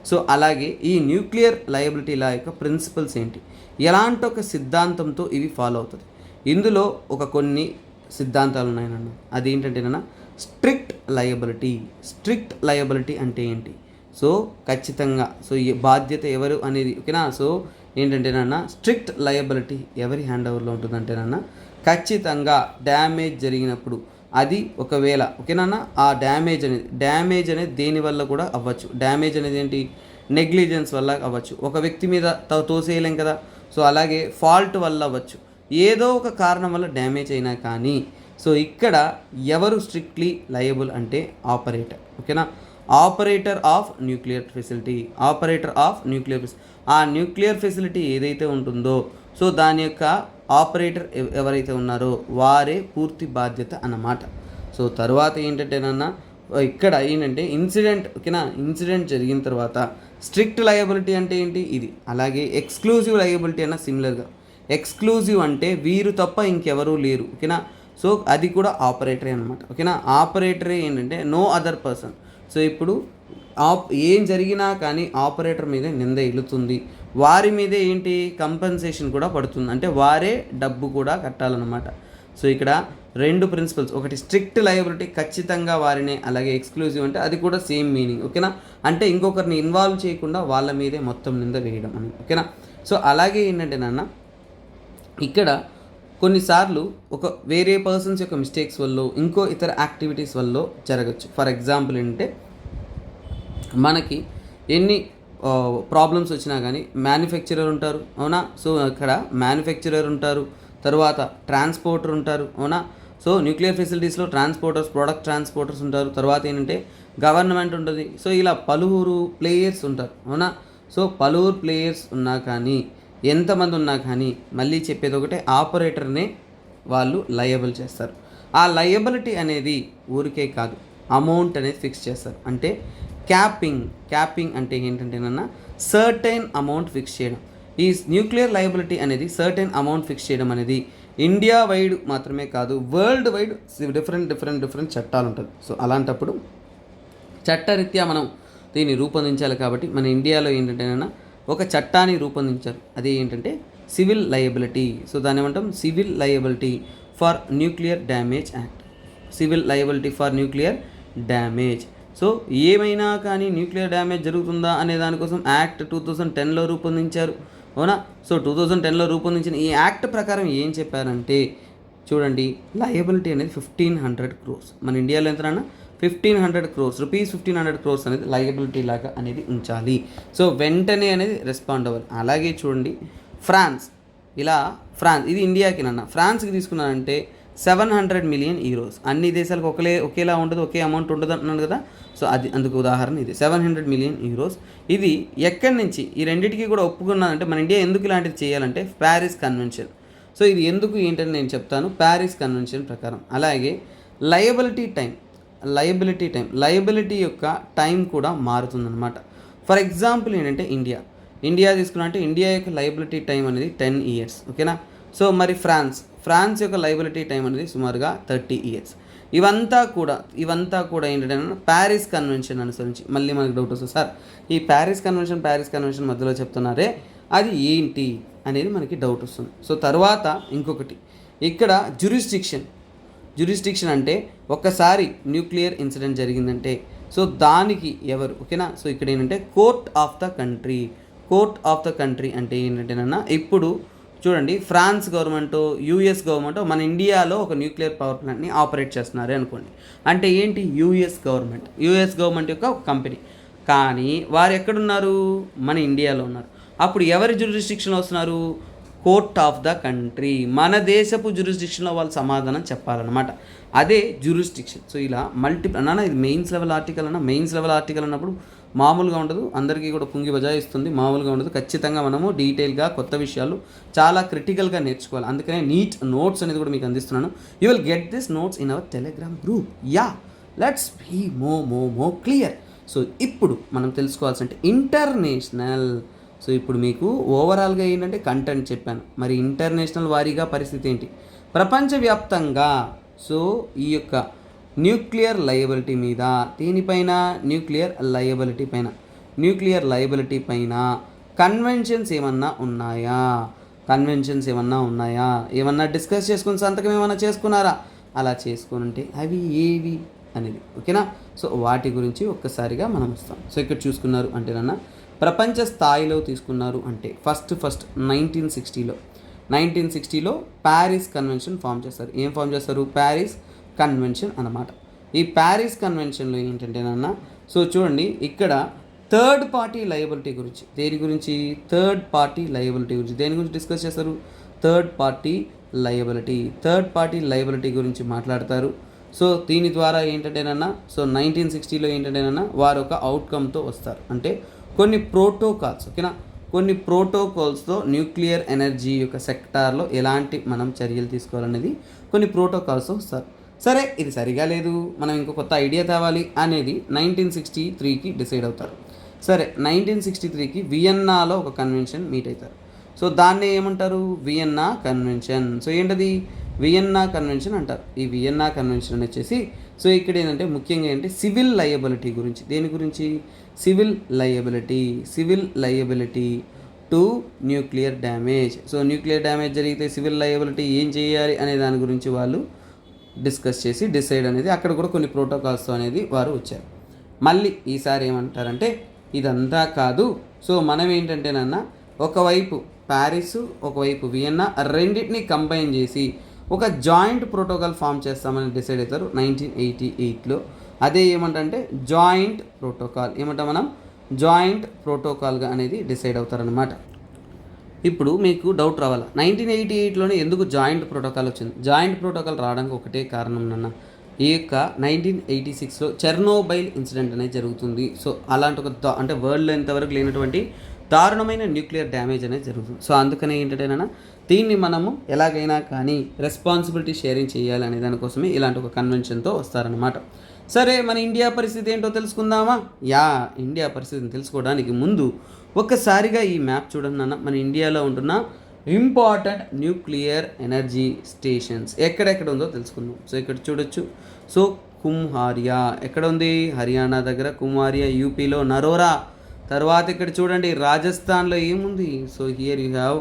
Speaker 1: సో అలాగే ఈ న్యూక్లియర్ లయబిలిటీ లా యొక్క ప్రిన్సిపల్స్ ఏంటి, ఎలాంటి ఒక సిద్ధాంతంతో ఇవి ఫాలో అవుతుంది. ఇందులో కొన్ని సిద్ధాంతాలు ఉన్నాయన్న, అదేంటంటేనన్నా స్ట్రిక్ట్ లయబిలిటీ. స్ట్రిక్ట్ లయబిలిటీ అంటే ఏంటి, సో ఖచ్చితంగా సో ఈ బాధ్యత ఎవరు అనేది ఓకేనా. సో ఏంటంటేనన్నా స్ట్రిక్ట్ లయబిలిటీ ఎవరి హ్యాండ్ ఓవర్లో ఉంటుందంటేనన్నా ఖచ్చితంగా డ్యామేజ్ జరిగినప్పుడు అది ఒకవేళ ఓకేనా ఆ డ్యామేజ్ అనేది దేనివల్ల కూడా అవ్వచ్చు. డ్యామేజ్ అనేది ఏంటి, నెగ్లిజెన్స్ వల్ల అవ్వచ్చు, ఒక వ్యక్తి మీద తోసేయలేం కదా, సో అలాగే ఫాల్ట్ వల్ల అవ్వచ్చు, ఏదో ఒక కారణం వల్ల డ్యామేజ్ అయినా కానీ సో ఇక్కడ ఎవరు స్ట్రిక్ట్లీ లయబుల్ అంటే ఆపరేటర్ ఓకేనా, operator of nuclear facility, operator of nuclear facility. ఆ న్యూక్లియర్ ఫెసిలిటీ ఏదైతే ఉంటుందో సో దాని యొక్క ఆపరేటర్ ఎవరైతే ఉన్నారో వారే పూర్తి బాధ్యత అన్నమాట. సో తర్వాత ఏంటంటేనన్నా ఇక్కడ ఏంటంటే ఇన్సిడెంట్ ఓకేనా, ఇన్సిడెంట్ జరిగిన తర్వాత స్ట్రిక్ట్ లయబిలిటీ అంటే ఏంటి ఇది. అలాగే ఎక్స్క్లూజివ్ లయబిలిటీ అన్న సిమిలర్గా, ఎక్స్క్లూజివ్ అంటే వీరు తప్ప ఇంకెవరూ లేరు ఓకేనా, సో అది కూడా ఆపరేటరే అనమాట ఓకేనా. ఆపరేటరే ఏంటంటే నో అదర్ పర్సన్. సో ఇప్పుడు ఏం జరిగినా కానీ ఆపరేటర్ మీదే నింద ఇల్లుతుంది, వారి మీదే ఏంటి కంపెన్సేషన్ కూడా పడుతుంది, అంటే వారే డబ్బు కూడా కట్టాలన్నమాట. సో ఇక్కడ రెండు ప్రిన్సిపల్స్, ఒకటి స్ట్రిక్ట్ లయబిలిటీ ఖచ్చితంగా వారినే, అలాగే ఎక్స్క్లూజివ్ అంటే అది కూడా సేమ్ మీనింగ్ ఓకేనా, అంటే ఇంకొకరిని ఇన్వాల్వ్ చేయకుండా వాళ్ళ మీదే మొత్తం నింద వేయడం అని ఓకేనా. సో అలాగే ఏంటంటే నాన్న ఇక్కడ కొన్నిసార్లు వేరే పర్సన్స్ యొక్క మిస్టేక్స్ వల్ల ఇంకో ఇతర యాక్టివిటీస్ వల్ల జరగచ్చు. ఫర్ ఎగ్జాంపుల్ ఏంటంటే మనకి ఎన్ని ప్రాబ్లమ్స్ వచ్చినా కానీ మ్యానుఫ్యాక్చరర్ ఉంటారు అవునా, సో ఇక్కడ మ్యానుఫ్యాక్చరర్ ఉంటారు, తర్వాత ట్రాన్స్పోర్టర్ ఉంటారు అవునా. సో న్యూక్లియర్ ఫెసిలిటీస్లో ట్రాన్స్పోర్టర్స్, ప్రోడక్ట్ ట్రాన్స్పోర్టర్స్ ఉంటారు, తర్వాత ఏంటంటే గవర్నమెంట్ ఉంటుంది. సో ఇలా పలువురు ప్లేయర్స్ ఉంటారు అవునా. సో పలువురు ప్లేయర్స్ ఉన్నా కానీ, ఎంతమంది ఉన్నా కానీ మళ్ళీ చెప్పేది ఒకటే, ఆపరేటర్నే వాళ్ళు లయబుల్ చేస్తారు. ఆ లయబిలిటీ అనేది ఊరికే కాదు, అమౌంట్ అనేది ఫిక్స్ చేస్తారు. అంటే క్యాపింగ్ అంటే ఏంటంటేనన్నా సర్టెన్ అమౌంట్ ఫిక్స్ చేయడం. ఈ న్యూక్లియర్ లయబిలిటీ అనేది సర్టెన్ అమౌంట్ ఫిక్స్ చేయడం అనేది ఇండియా వైడ్ మాత్రమే కాదు, వరల్డ్ వైడ్ డిఫరెంట్ చట్టాలు ఉంటుంది. సో అలాంటప్పుడు చట్టరీత్యా మనం దీన్ని రూపొందించాలి. కాబట్టి మన ఇండియాలో ఏంటంటేనన్నా ఒక చట్టాన్ని రూపొందించారు, అది ఏంటంటే సివిల్ లయబిలిటీ. సో దాన్ని ఏమంటాం, civil liability for nuclear damage act, civil liability for nuclear damage. So ఏమైనా కానీ న్యూక్లియర్ డ్యామేజ్ జరుగుతుందా అనే దానికోసం యాక్ట్ 2010లో రూపొందించారు అవునా. సో 2010లో రూపొందించిన ఈ యాక్ట్ ప్రకారం ఏం చెప్పారంటే చూడండి, లయబిలిటీ అనేది 1500 crores, మన ఇండియాలో ఎంతనా 1500 crores రూపీస్, 1500 crores అనేది లయబిలిటీ లాగా అనేది ఉంచాలి. సో వెంటనే అనేది రెస్పాండ్ అవ్వాలి. అలాగే చూడండి ఫ్రాన్స్ ఇది ఇండియాకి ఫ్రాన్స్కి తీసుకున్నానంటే 700 million euros. అన్ని దేశాలకు ఒకేలా ఉండదు, ఒకే అమౌంట్ ఉండదు అంటున్నాను కదా. సో అది అందుకు ఉదాహరణ ఇది 700 million euros. ఇది ఎక్కడి నుంచి ఈ రెండింటికి కూడా ఒప్పుకున్నానంటే మన ఇండియా ఎందుకు ఇలాంటిది చేయాలంటే ప్యారిస్ కన్వెన్షన్. సో ఇది ఎందుకు ఏంటని నేను చెప్తాను, ప్యారిస్ కన్వెన్షన్ ప్రకారం. అలాగే లయబిలిటీ యొక్క టైం కూడా మారుతుందన్నమాట. ఫర్ ఎగ్జాంపుల్ ఏంటంటే ఇండియా తీసుకున్నా అంటే ఇండియా యొక్క లయబిలిటీ టైం అనేది 10 years ఓకేనా. సో మరి ఫ్రాన్స్ యొక్క లయబిలిటీ టైం అనేది సుమారుగా 30 years. ఇవంతా కూడా ఏంటంటే ప్యారిస్ కన్వెన్షన్ అనుసరించి. మళ్ళీ మనకు డౌట్ వస్తుంది, సార్ ఈ ప్యారిస్ కన్వెన్షన్ మధ్యలో చెప్తున్నారే అది ఏంటి అనేది మనకి డౌట్ వస్తుంది. సో తర్వాత ఇంకొకటి ఇక్కడ జ్యూరిస్డిక్షన్ అంటే ఒక్కసారి న్యూక్లియర్ ఇన్సిడెంట్ జరిగిందంటే సో దానికి ఎవరు, ఓకేనా. సో ఇక్కడ ఏంటంటే court of the country. Court of the country అంటే ఏంటంటేనన్నా, ఇప్పుడు చూడండి ఫ్రాన్స్ గవర్నమెంట్, యూఎస్ గవర్నమెంట్ మన ఇండియాలో ఒక న్యూక్లియర్ పవర్ ప్లాంట్ని ఆపరేట్ చేస్తున్నారు అనుకోండి. అంటే ఏంటి, యూఎస్ గవర్నమెంట్ యొక్క ఒక కంపెనీ, కానీ వారు ఎక్కడున్నారు, మన ఇండియాలో ఉన్నారు. అప్పుడు ఎవరి జ్యూరిస్డిక్షన్లో వస్తున్నారు, కోర్ట్ ఆఫ్ ద కంట్రీ, మన దేశపు జ్యూరిస్డిక్షన్లో వాళ్ళు సమాధానం చెప్పాలన్నమాట. అదే జ్యూరిస్డిక్షన్. సో ఇలా అన్న ఇది మెయిన్స్ లెవెల్ ఆర్టికల్ అన్నప్పుడు మామూలుగా ఉండదు, అందరికీ కూడా పుంగి బజాయిస్తుంది, మామూలుగా ఉండదు. ఖచ్చితంగా మనము డీటెయిల్గా కొత్త విషయాలు చాలా క్రిటికల్గా నేర్చుకోవాలి. అందుకనే నీట్ నోట్స్ అనేది కూడా మీకు అందిస్తున్నాను. You will get this notes in our Telegram group. Let's be more clear. So ఇప్పుడు మనం తెలుసుకోవాల్సింటే ఇంటర్నేషనల్. సో ఇప్పుడు మీకు ఓవరాల్గా ఏంటంటే కంటెంట్ చెప్పాను, మరి ఇంటర్నేషనల్ వారీగా పరిస్థితి ఏంటి, ప్రపంచవ్యాప్తంగా. సో ఈ యొక్క న్యూక్లియర్ లయబిలిటీ మీద, దీనిపైన న్యూక్లియర్ లయబిలిటీ పైన కన్వెన్షన్స్ ఏమన్నా ఉన్నాయా, ఏమన్నా డిస్కస్ చేసుకుని సంతకం ఏమన్నా చేసుకున్నారా, అలా చేసుకుని ఉంటే అవి ఏవి అనేది, ఓకేనా. సో వాటి గురించి ఒక్కసారిగా మనం వస్తాం. సో ఇక్కడ చూసుకున్నారు అంటేనన్నా ప్రపంచ స్థాయిలో తీసుకున్నారు అంటే ఫస్ట్ 1960లో ప్యారిస్ కన్వెన్షన్ ఫామ్ చేస్తారు. ఏం ఫామ్ చేస్తారు, ప్యారిస్ కన్వెన్షన్ అన్నమాట. ఈ ప్యారిస్ కన్వెన్షన్లో ఏంటంటేనన్నా, సో చూడండి ఇక్కడ థర్డ్ పార్టీ లయబిలిటీ గురించి, దేని గురించి డిస్కస్ చేస్తారు, థర్డ్ పార్టీ లయబిలిటీ గురించి మాట్లాడతారు. సో దీని ద్వారా ఏంటంటేనన్నా, సో 1960లో ఏంటంటేనన్నా వారు ఒక అవుట్కమ్తో వస్తారు. అంటే కొన్ని ప్రోటోకాల్స్, ఓకేనా, కొన్ని ప్రోటోకాల్స్తో న్యూక్లియర్ ఎనర్జీ యొక్క సెక్టార్లో ఎలాంటి మనం చర్యలు తీసుకోవాలనేది కొన్ని ప్రోటోకాల్స్తో వస్తారు. సరే ఇది సరిగా లేదు, మనం ఇంకో కొత్త ఐడియా తేవాలి అనేది 1963కి డిసైడ్ అవుతారు. సరే 1963కి వియన్నాలో ఒక కన్వెన్షన్ మీట్ అవుతారు. సో దాన్ని ఏమంటారు, వియన్నా కన్వెన్షన్. సో ఏంటది, వియన్నా కన్వెన్షన్ అంటారు. ఈ వియన్నా కన్వెన్షన్ వచ్చేసి సో ఇక్కడ ఏంటంటే ముఖ్యంగా ఏంటంటే సివిల్ లయబిలిటీ గురించి, దేని గురించి, civil liability to nuclear damage. So nuclear damage జరిగితే సివిల్ లయబిలిటీ ఏం చేయాలి అనే దాని గురించి వాళ్ళు డిస్కస్ చేసి డిసైడ్ అనేది, అక్కడ కూడా కొన్ని ప్రోటోకాల్స్తో అనేది వారు వచ్చారు. మళ్ళీ ఈసారి ఏమంటారంటే ఇదంతా కాదు, సో మనం ఏంటంటేనన్నా ఒకవైపు ప్యారిస్, ఒకవైపు వియన్నా, రెండింటిని కంబైన్ చేసి ఒక జాయింట్ ప్రోటోకాల్ ఫామ్ చేస్తామని డిసైడ్ అవుతారు 1988లో. అదే ఏమంటే జాయింట్ ప్రోటోకాల్గా అనేది డిసైడ్ అవుతారనమాట. ఇప్పుడు మీకు డౌట్ రావాలా, 1988లోనే ఎందుకు జాయింట్ ప్రోటోకాల్ వచ్చింది? జాయింట్ ప్రోటోకాల్ రావడానికి ఒకటే కారణం నాన్న, ఈ యొక్క 1986లో చెర్నోబైల్ ఇన్సిడెంట్ అనేది జరుగుతుంది. సో అలాంటి ఒక అంటే వరల్డ్లో ఇంతవరకు లేనటువంటి దారుణమైన న్యూక్లియర్ డ్యామేజ్ అనేది జరుగుతుంది. సో అందుకనే ఏంటంటేనా దీన్ని మనము ఎలాగైనా కానీ రెస్పాన్సిబిలిటీ షేరింగ్ చేయాలి అనే దానికోసమే ఇలాంటి ఒక కన్వెన్షన్తో వస్తారనమాట. సరే మన ఇండియా పరిస్థితి ఏంటో తెలుసుకుందామా? ఇండియా పరిస్థితిని తెలుసుకోవడానికి ముందు ఒక్కసారిగా ఈ మ్యాప్ చూడండి అన్న. మన ఇండియాలో ఉంటున్న ఇంపార్టెంట్ న్యూక్లియర్ ఎనర్జీ స్టేషన్స్ ఎక్కడెక్కడ ఉందో తెలుసుకుందాం. సో ఇక్కడ చూడొచ్చు. సో కుమ్హారియా ఎక్కడ ఉంది? హర్యానా దగ్గర. కుమ్హారియా యూపీలో నరోరా. తర్వాత ఇక్కడ చూడండి రాజస్థాన్లో ఏముంది? So here you have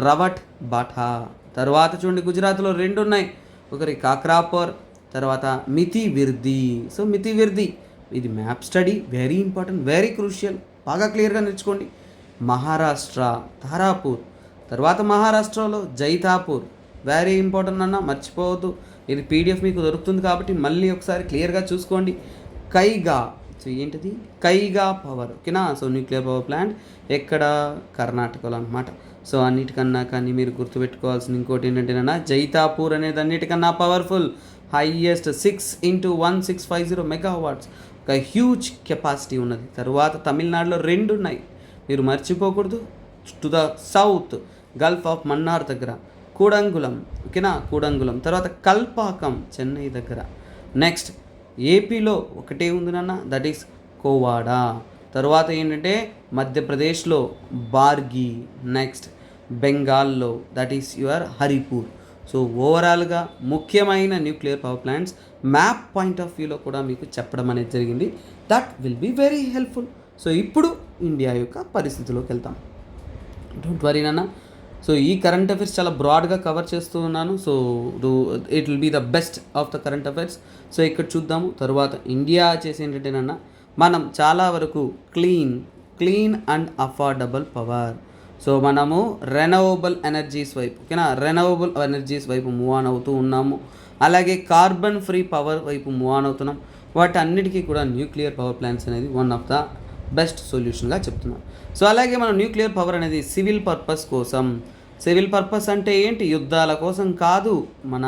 Speaker 1: Rawat Bhata. తర్వాత చూడండి గుజరాత్లో 2 ఉన్నాయి, ఒకరి కాక్రాపర్, తర్వాత మితి విర్ది. సో మితి విర్ది ఇది map study, very important, very crucial, బాగా క్లియర్గా నేర్చుకోండి. మహారాష్ట్ర తారాపూర్, తర్వాత మహారాష్ట్రలో జైతాపూర్, వెరీ ఇంపార్టెంట్ అన్న, మర్చిపోవద్దు. ఇది పీడిఎఫ్ మీకు దొరుకుతుంది కాబట్టి మళ్ళీ ఒకసారి క్లియర్గా చూసుకోండి. కైగా, సో ఏంటిది? కైగా పవర్, ఓకేనా. సో న్యూక్లియర్ పవర్ ప్లాంట్ ఎక్కడ? కర్ణాటకలో అనమాట. సో అన్నిటికన్నా కానీ మీరు గుర్తుపెట్టుకోవాల్సిన ఇంకోటి ఏంటంటేనా, జైతాపూర్ అనేది అన్నిటికన్నా పవర్ఫుల్, హైయెస్ట్ 6x1650 మెగావాట్స్, ఒక హ్యూజ్ కెపాసిటీ ఉన్నది. తర్వాత తమిళనాడులో 2 ఉన్నాయి, మీరు మర్చిపోకూడదు. To the south Gulf of Mannar దగ్గర కూడంగులం, ఓకేనా, కూడంగులం. తర్వాత కల్పాకం చెన్నై దగ్గర. నెక్స్ట్ ఏపీలో ఒకటే ఉంది నాన్న, దట్ ఈస్ కోవాడా. తర్వాత ఏంటంటే మధ్యప్రదేశ్లో బార్గి. నెక్స్ట్ బెంగాల్లో that is your Haripur. So ఓవరాల్గా ముఖ్యమైన nuclear power plants map point of వ్యూలో కూడా మీకు చెప్పడం అనేది జరిగింది. That will be very helpful. So ఇప్పుడు ఇండియా యొక్క పరిస్థితిలోకి వెళ్తాం. డోంట్ వరీ నాన్న. సో ఈ కరెంట్ అఫైర్స్ చాలా బ్రాడ్గా కవర్ చేస్తూ ఉన్నాను. So it will be the best of the current affairs. So ఇక్కడ చూద్దాము. తర్వాత ఇండియా చేసి ఏంటంటేనన్నా మనం చాలా వరకు clean and affordable power. So మనము రెనవబుల్ ఎనర్జీస్ వైపు, ఓకేనా, రెనవబుల్ ఎనర్జీస్ వైపు మూవ్ ఆన్ అవుతూ ఉన్నాము. అలాగే కార్బన్ ఫ్రీ పవర్ వైపు మూవ్ ఆన్ అవుతున్నాం. వాటి అన్నిటికీ కూడా న్యూక్లియర్ పవర్ ప్లాంట్స్ అనేది వన్ ఆఫ్ ద బెస్ట్ సొల్యూషన్గా చెప్తున్నాం. సో అలాగే మనం న్యూక్లియర్ పవర్ అనేది సివిల్ పర్పస్ కోసం, సివిల్ పర్పస్ అంటే ఏంటి, యుద్ధాల కోసం కాదు, మన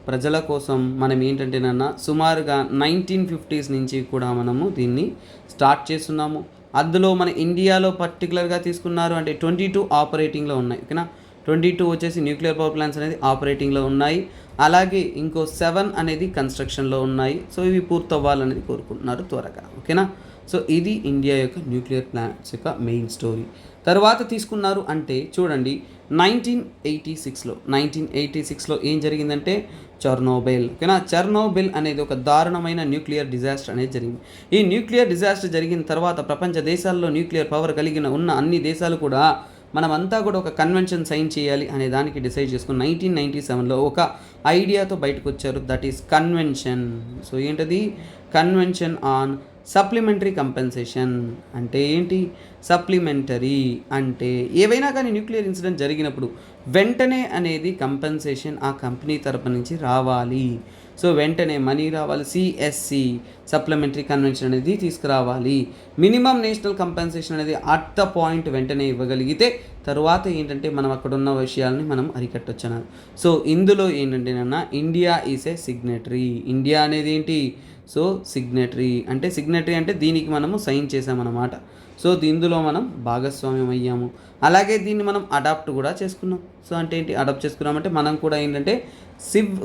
Speaker 1: ప్రజల కోసం. మనం ఏంటంటేనన్నా సుమారుగా 1950s నుంచి కూడా మనము దీన్ని స్టార్ట్ చేస్తున్నాము. అందులో మన ఇండియాలో పర్టికులర్గా తీసుకున్నారు అంటే 22 ఆపరేటింగ్లో ఉన్నాయి, ఓకేనా. 22 వచ్చేసి న్యూక్లియర్ పవర్ ప్లాంట్స్ అనేది ఆపరేటింగ్లో ఉన్నాయి. అలాగే ఇంకో 7 అనేది కన్స్ట్రక్షన్లో ఉన్నాయి. సో ఇవి పూర్తవ్వాలనేది కోరుకుంటున్నారు త్వరగా, ఓకేనా. సో ఇది ఇండియా యొక్క న్యూక్లియర్ ప్లాంట్స్ యొక్క మెయిన్ స్టోరీ. తర్వాత తీసుకున్నారు అంటే చూడండి 1986లో ఏం జరిగిందంటే చెర్నోబిల్, ఓకేనా. చెర్నోబిల్ అనేది ఒక దారుణమైన న్యూక్లియర్ డిజాస్టర్ అనేది జరిగింది. ఈ న్యూక్లియర్ డిజాస్టర్ జరిగిన తర్వాత ప్రపంచ దేశాల్లో న్యూక్లియర్ పవర్ కలిగిన ఉన్న అన్ని దేశాలు కూడా మనమంతా కూడా ఒక కన్వెన్షన్ సైన్ చేయాలి అనే దానికి డిసైడ్ చేసుకుని 1997లో ఒక ఐడియాతో బయటకు వచ్చారు. That is convention. సో ఏంటది, కన్వెన్షన్ ఆన్ సప్లిమెంటరీ కంపెన్సేషన్. అంటే ఏంటి, సప్లిమెంటరీ అంటే ఏవైనా కానీ న్యూక్లియర్ ఇన్సిడెంట్ జరిగినప్పుడు వెంటనే అనేది కంపెన్సేషన్ ఆ కంపెనీ తరపు నుంచి రావాలి. సో వెంటనే మనీ రావాలి. సిఎస్సి సప్లిమెంటరీ కన్వెన్షన్ అనేది తీసుకురావాలి. మినిమం నేషనల్ కంపెన్సేషన్ అనేది అట్ ద పాయింట్ వెంటనే ఇవ్వగలిగితే తర్వాత ఏంటంటే మనం అక్కడ ఉన్న విషయాలని మనం అరికట్టొచ్చన్నారు. సో ఇందులో ఏంటంటే India is a signatory. India అనేది ఏంటి, సో సిగ్నేటరీ అంటే దీనికి మనము సైన్ చేసామన్నమాట. సో ఇందులో మనం భాగస్వామ్యం అయ్యాము. అలాగే దీన్ని మనం అడాప్ట్ కూడా చేసుకున్నాం. సో అంటే ఏంటి, అడాప్ట్ చేసుకున్నామంటే మనం కూడా ఏంటంటే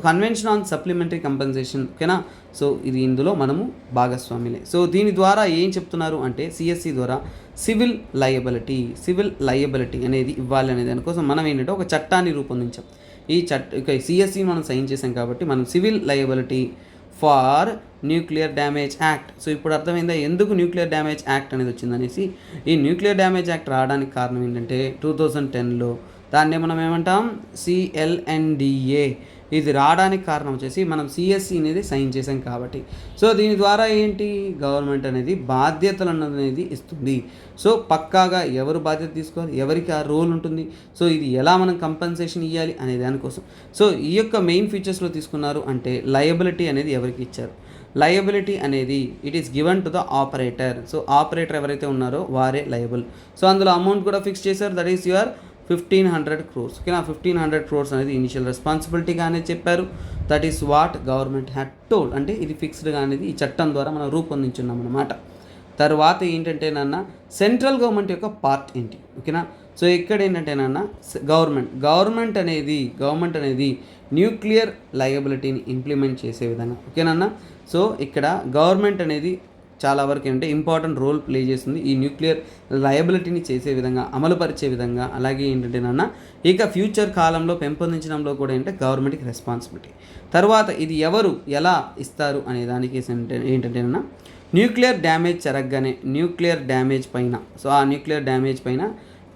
Speaker 1: కన్వెన్షన్ ఆన్ సప్లిమెంటరీ కంపెన్సేషన్, ఓకేనా. సో ఇది ఇందులో మనము భాగస్వామిలే. సో దీని ద్వారా ఏం చెప్తున్నారు అంటే సిఎస్సి ద్వారా సివిల్ లయబిలిటీ అనేది ఇవ్వాలి అనే దానికోసం మనం ఏంటంటే ఒక చట్టాన్ని రూపొందించాం. ఈ సిఎస్సి మనం సైన్ చేసాం కాబట్టి మనం civil liability for nuclear damage act. So ఇప్పుడు అర్థమైందా ఎందుకు న్యూక్లియర్ డ్యామేజ్ యాక్ట్ అనేది వచ్చిందనేసి. ఈ న్యూక్లియర్ డ్యామేజ్ యాక్ట్ రావడానికి కారణం ఏంటంటే 2010లో దాన్ని మనం ఏమంటాం, CLNDA. ఇది రావడానికి కారణం వచ్చేసి మనం సిఎస్సి అనేది సైన్ చేసాం కాబట్టి. సో దీని ద్వారా ఏంటి, గవర్నమెంట్ అనేది బాధ్యతలు అనేది ఇస్తుంది. సో పక్కాగా ఎవరు బాధ్యత తీసుకోవాలి, ఎవరికి ఆ రోల్ ఉంటుంది, సో ఇది ఎలా మనం కంపెన్సేషన్ ఇవ్వాలి అనే దానికోసం. సో ఈ యొక్క మెయిన్ ఫీచర్స్లో తీసుకున్నారు అంటే లయబిలిటీ అనేది ఎవరికి ఇచ్చారు. లయబిలిటీ అనేది it is given to the operator. So operator ఎవరైతే ఉన్నారో వారే లయబుల్. సో అందులో అమౌంట్ కూడా ఫిక్స్ చేశారు. దట్ ఈస్ యువర్ 1500 crores, ఓకేనా. 1500 crores అనేది ఇనిషియల్ రెస్పాన్సిబిలిటీగానే చెప్పారు. That is what government had told. అంటే ఇది ఫిక్స్డ్గా అనేది ఈ చట్టం ద్వారా మనం రూపొందించున్నాం అన్నమాట. తర్వాత ఏంటంటే సెంట్రల్ గవర్నమెంట్ యొక్క పార్ట్ ఏంటి, ఓకేనా. సో ఇక్కడ ఏంటంటే గవర్నమెంట్ అనేది న్యూక్లియర్ లయబిలిటీని ఇంప్లిమెంట్ చేసే విధంగా, ఓకేనా. సో ఇక్కడ గవర్నమెంట్ అనేది చాలా వరకు ఏంటంటే ఇంపార్టెంట్ రోల్ ప్లే చేస్తుంది ఈ న్యూక్లియర్ లయబిలిటీని చేసే విధంగా, అమలుపరిచే విధంగా. అలాగే ఏంటంటే ఇక ఫ్యూచర్ కాలంలో పెంపొందించడంలో కూడా ఏంటంటే గవర్నమెంట్కి రెస్పాన్సిబిలిటీ. తర్వాత ఇది ఎవరు ఎలా ఇస్తారు అనే దానికి ఏంటంటే న్యూక్లియర్ డ్యామేజ్ జరగగానే న్యూక్లియర్ డ్యామేజ్ పైన, సో ఆ న్యూక్లియర్ డ్యామేజ్ పైన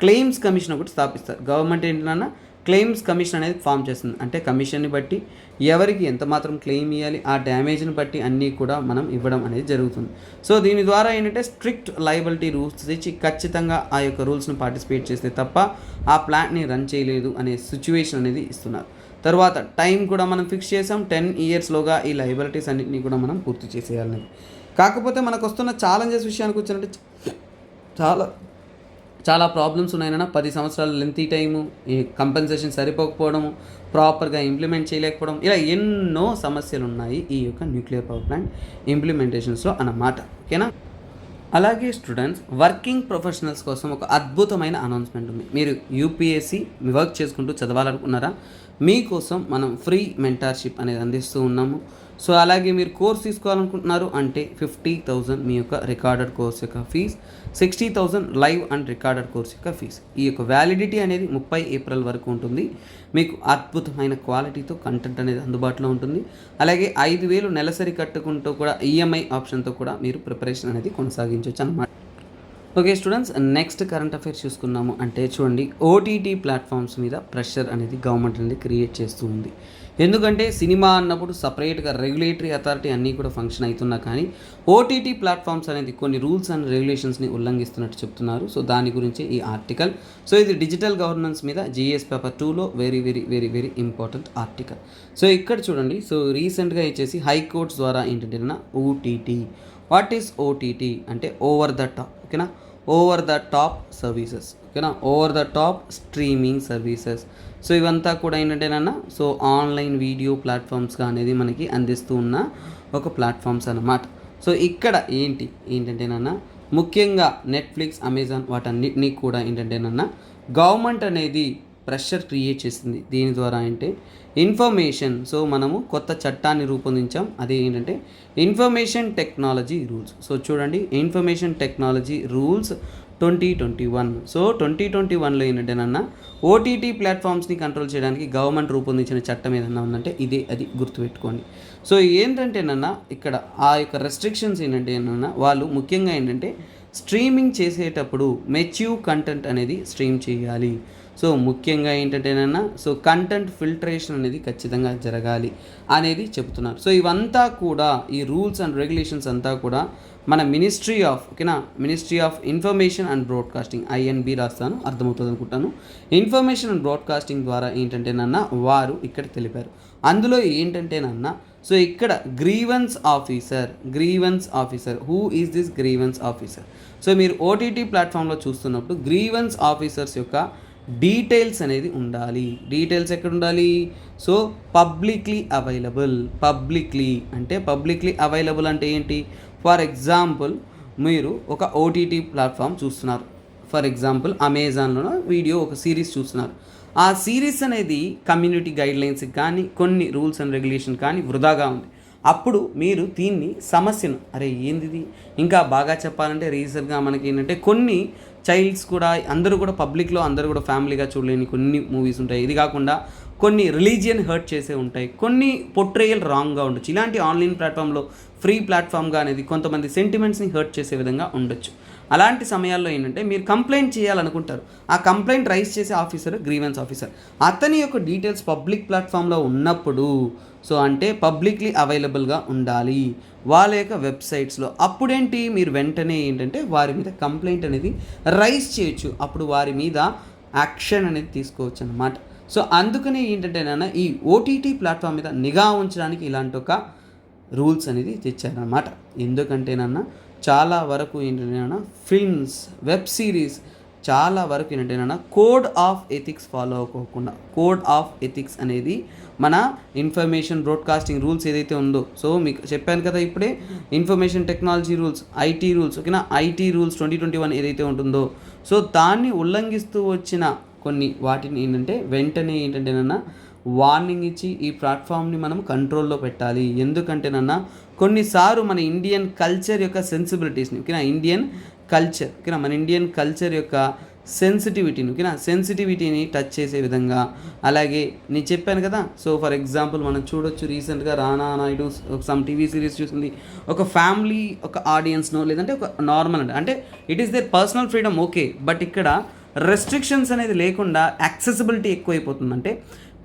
Speaker 1: క్లెయిమ్స్ కమిషన్ ఒకటి స్థాపిస్తారు. గవర్నమెంట్ ఏంటన్నా క్లెయిమ్స్ కమిషన్ అనేది ఫామ్ చేస్తుంది. అంటే కమిషన్ని బట్టి ఎవరికి ఎంత మాత్రం క్లెయిమ్ ఇవ్వాలి, ఆ డ్యామేజ్ని బట్టి అన్నీ కూడా మనం ఇవ్వడం అనేది జరుగుతుంది. సో దీని ద్వారా ఏంటంటే స్ట్రిక్ట్ లయబిలిటీ రూల్స్ ఇచ్చి ఖచ్చితంగా ఆ యొక్క రూల్స్ని పార్టిసిపేట్ చేస్తే తప్ప ఆ ప్లాంట్ని రన్ చేయలేదు అనే సిచ్యువేషన్ అనేది ఇస్తున్నారు. తర్వాత టైం కూడా మనం ఫిక్స్ చేసాం. 10 yearsలోగా ఈ లయబిలిటీస్ అన్నింటినీ కూడా మనం పూర్తి చేసేయాలని. కాకపోతే మనకు వస్తున్న ఛాలెంజెస్ విషయానికి వచ్చినట్టు చాలా ప్రాబ్లమ్స్ ఉన్నాయన్న. 10 సంవత్సరాల లెంతీ టైము, ఈ కంపెన్సేషన్ సరిపోకపోవడము, ప్రాపర్గా ఇంప్లిమెంట్ చేయలేకపోవడం, ఇలా ఎన్నో సమస్యలు ఉన్నాయి ఈ యొక్క న్యూక్లియర్ పవర్ ప్లాంట్ ఇంప్లిమెంటేషన్స్లో అన్నమాట, ఓకేనా. అలాగే స్టూడెంట్స్, వర్కింగ్ ప్రొఫెషనల్స్ కోసం ఒక అద్భుతమైన అనౌన్స్మెంట్ ఉంది. మీరు యూపీఎస్సీ వర్క్ చేసుకుంటూ చదవాలనుకున్నారా, మీకోసం మనం ఫ్రీ మెంటార్షిప్ అనేది అందిస్తూ ఉన్నాము. సో అలాగే మీరు కోర్స్ తీసుకోవాలనుకుంటున్నారు అంటే 50,000 మీ యొక్క రికార్డెడ్ కోర్స్ యొక్క fees, 60,000 live and recorded course యొక్క ఫీజ్. ఈ యొక్క వ్యాలిడిటీ అనేది 30 April వరకు ఉంటుంది. మీకు అద్భుతమైన క్వాలిటీతో కంటెంట్ అనేది అందుబాటులో ఉంటుంది. అలాగే 5,000 నెలసరి కట్టుకుంటూ కూడా ఈఎంఐ ఆప్షన్తో కూడా మీరు ప్రిపరేషన్ అనేది కొనసాగించవచ్చు అన్నమాట. Okay students, next current affairs చూసుకున్నాము అంటే చూడండి, ఓటీటీ ప్లాట్ఫామ్స్ మీద ప్రెషర్ అనేది గవర్నమెంట్ అనేది క్రియేట్ చేస్తూ ఉంది. ఎందుకంటే సినిమా అన్నప్పుడు సపరేట్గా రెగ్యులేటరీ అథారిటీ అన్నీ కూడా ఫంక్షన్ అవుతున్నా కానీ ఓటీటీ ప్లాట్ఫామ్స్ అనేది కొన్ని రూల్స్ అండ్ రెగ్యులేషన్స్ని ఉల్లంఘిస్తున్నట్టు చెప్తున్నారు. సో దాని గురించి ఈ ఆర్టికల్. సో ఇది డిజిటల్ గవర్నెన్స్ మీద జీఎస్ పేపర్ 2లో very very very very important article. So ఇక్కడ చూడండి, సో రీసెంట్గా ఇచ్చేసి హైకోర్ట్స్ ద్వారా ఏంటంటే ఓటీటీ, వాట్ ఈస్ ఓటీటీ అంటే ఓవర్ ద టాప్, ఓకేనా, ఓవర్ ద టాప్ సర్వీసెస్, ఓకేనా, over the top streaming services. So ఇవంతా కూడా ఏంటంటేనన్నా సో ఆన్లైన్ వీడియో ప్లాట్ఫామ్స్గా అనేది మనకి అందిస్తూ ఉన్న ఒక ప్లాట్ఫామ్స్ అన్నమాట. సో ఇక్కడ ఏంటంటేనన్నా ముఖ్యంగా నెట్ఫ్లిక్స్, అమెజాన్ వాటన్నిటినీ కూడా ఏంటంటేనన్నా గవర్నమెంట్ అనేది ప్రెషర్ క్రియేట్ చేసింది. దీని ద్వారా అంటే ఇన్ఫర్మేషన్, సో మనము కొత్త చట్టాన్ని రూపొందించాం, అదే ఏంటంటే ఇన్ఫర్మేషన్ టెక్నాలజీ రూల్స్. సో చూడండి, ఇన్ఫర్మేషన్ టెక్నాలజీ రూల్స్ 2021. సో 2021లో ఏంటంటేనన్నా ఓటీటీ ప్లాట్ఫామ్స్ని కంట్రోల్ చేయడానికి గవర్నమెంట్ రూపొందించిన చట్టం ఏదన్నా ఉందంటే ఇదే, అది గుర్తుపెట్టుకోండి. సో ఏంటంటేనన్నా ఇక్కడ ఆ యొక్క రెస్ట్రిక్షన్స్ ఏంటంటేనన్నా వాళ్ళు ముఖ్యంగా ఏంటంటే స్ట్రీమింగ్ చేసేటప్పుడు మెచ్యూర్ కంటెంట్ అనేది స్ట్రీమ్ చేయాలి. సో ముఖ్యంగా ఏంటంటేనన్నా సో కంటెంట్ ఫిల్టరేషన్ అనేది ఖచ్చితంగా జరగాలి అనేది చెబుతున్నారు. సో ఇవంతా కూడా ఈ రూల్స్ అండ్ రెగ్యులేషన్స్ అంతా కూడా మన ministry of information and broadcasting, INB రాస్తాను, అర్థమవుతుంది అనుకుంటాను, ఇన్ఫర్మేషన్ అండ్ బ్రాడ్కాస్టింగ్ ద్వారా ఏంటంటేనన్నా వారు ఇక్కడ తెలిపారు. అందులో ఏంటంటేనన్నా సో ఇక్కడ grievance officer, who is this grievance officer? So మీరు ఓటీటీ ప్లాట్ఫామ్లో చూస్తున్నప్పుడు గ్రీవెన్స్ ఆఫీసర్స్ యొక్క డీటెయిల్స్ అనేది ఉండాలి. డీటెయిల్స్ ఎక్కడ ఉండాలి? సో పబ్లిక్లీ అవైలబుల్ అంటే ఏంటి? ఫర్ ఎగ్జాంపుల్ మీరు ఒక ఓటీటీ ప్లాట్ఫామ్ చూస్తున్నారు, ఫర్ ఎగ్జాంపుల్ అమెజాన్లో వీడియో ఒక సిరీస్ చూస్తున్నారు. ఆ సిరీస్ అనేది కమ్యూనిటీ గైడ్లైన్స్ కానీ కొన్ని రూల్స్ అండ్ రెగ్యులేషన్ కానీ వృధాగా ఉంది. అప్పుడు మీరు దీన్ని సమస్యను ఏంది ఇంకా బాగా చెప్పాలంటే రీసెంట్గా మనకి ఏంటంటే కొన్ని చైల్డ్స్ కూడా అందరూ కూడా పబ్లిక్లో అందరూ కూడా ఫ్యామిలీగా చూడలేని కొన్ని మూవీస్ ఉంటాయి. ఇది కాకుండా కొన్ని రిలీజియన్ హర్ట్ చేసే ఉంటాయి, కొన్ని పొట్రేయల్ రాంగ్గా ఉండొచ్చు. ఇలాంటి ఆన్లైన్ ప్లాట్ఫామ్లో ఫ్రీ ప్లాట్ఫామ్గా అనేది కొంతమంది సెంటిమెంట్స్ని హర్ట్ చేసే విధంగా ఉండొచ్చు. అలాంటి సమయాల్లో ఏంటంటే మీరు కంప్లైంట్ చేయాలనుకుంటారు. ఆ కంప్లైంట్ రైజ్ చేసే ఆఫీసర్ గ్రీవెన్స్ ఆఫీసర్. అతని యొక్క డీటెయిల్స్ పబ్లిక్ ప్లాట్ఫామ్లో ఉన్నప్పుడు సో అంటే పబ్లిక్లీ అవైలబుల్గా ఉండాలి వాళ్ళ యొక్క వెబ్సైట్స్లో. అప్పుడేంటి మీరు వెంటనే ఏంటంటే వారి మీద కంప్లైంట్ అనేది రైజ్ చేయొచ్చు, అప్పుడు వారి మీద యాక్షన్ అనేది తీసుకోవచ్చు అన్నమాట. సో అందుకనే ఏంటంటేనన్నా ఈ ఓటీటీ ప్లాట్ఫామ్ మీద నిఘా ఉంచడానికి ఇలాంటి ఒక రూల్స్ అనేది తెచ్చారనమాట. ఎందుకంటేనన్నా చాలా వరకు ఏంటంటేనన్నా ఫిల్మ్స్, వెబ్ సిరీస్ చాలా వరకు ఏంటంటేనన్నా కోడ్ ఆఫ్ ఎథిక్స్ ఫాలో అవ్వకుండా, కోడ్ ఆఫ్ ఎథిక్స్ అనేది మన ఇన్ఫర్మేషన్ బ్రాడ్కాస్టింగ్ రూల్స్ ఏదైతే ఉందో, సో మీకు చెప్పాను కదా ఇప్పుడే, information technology rules, IT rules, ఓకేనా, ఐటీ రూల్స్ 2021 ఏదైతే ఉంటుందో సో దాన్ని ఉల్లంఘిస్తూ వచ్చిన కొన్ని వాటిని ఏంటంటే వెంటనే ఏంటంటేనన్నా వార్నింగ్ ఇచ్చి ఈ ప్లాట్ఫామ్ని మనం కంట్రోల్లో పెట్టాలి. ఎందుకంటేనన్నా కొన్నిసార్లు మన ఇండియన్ కల్చర్ యొక్క సెన్సిబిలిటీస్ని, ఓకేనా, మన ఇండియన్ కల్చర్ యొక్క సెన్సిటివిటీని టచ్ చేసే విధంగా, అలాగే నేను చెప్పాను కదా. సో ఫర్ ఎగ్జాంపుల్ మనం చూడొచ్చు, రీసెంట్గా రానా నాయుడు సమ్ టీవీ సిరీస్ చూసింది. ఒక ఫ్యామిలీ ఒక ఆడియన్స్నో లేదంటే ఒక నార్మల్ అంటే it is there personal freedom, okay, but ఇక్కడ రెస్ట్రిక్షన్స్ అనేది లేకుండా యాక్సెసిబిలిటీ ఎక్కువైపోతుంది. అంటే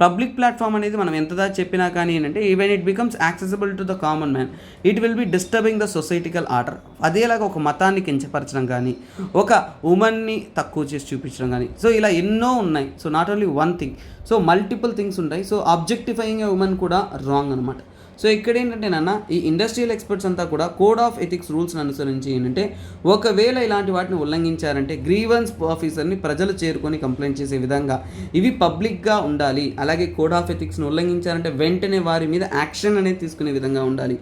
Speaker 1: పబ్లిక్ ప్లాట్ఫామ్ అనేది మనం ఎంతదా చెప్పినా కానీ ఏంటంటే even it becomes accessible to the common man, it will be disturbing the societical order. అదేలాగా ఒక మతాన్ని కించపరచడం కానీ, ఒక ఉమెన్ని తక్కువ చేసి చూపించడం కానీ, సో ఇలా ఎన్నో ఉన్నాయి. So not only one thing, so multiple things ఉంటాయి. సో ఆబ్జెక్టిఫైయింగ్ ఏ ఉమెన్ కూడా రాంగ్ అనమాట. సో ఇక్కడ ఏంటంటే నాన్న ఈ ఇండస్ట్రియల్ ఎక్స్పర్ట్స్ అంతా కూడా కోడ్ ఆఫ్ ఎథిక్స్ రూల్స్ని అనుసరించి ఏంటంటే ఒకవేళ ఇలాంటి వాటిని ఉల్లంఘించారంటే గ్రీవెన్స్ ఆఫీసర్ని ప్రజలు చేరుకొని కంప్లైంట్ చేసే విధంగా ఇవి పబ్లిక్గా ఉండాలి. అలాగే కోడ్ ఆఫ్ ఎథిక్స్ని ఉల్లంఘించారంటే వెంటనే వారి మీద యాక్షన్ అనేది తీసుకునే విధంగా ఉండాలి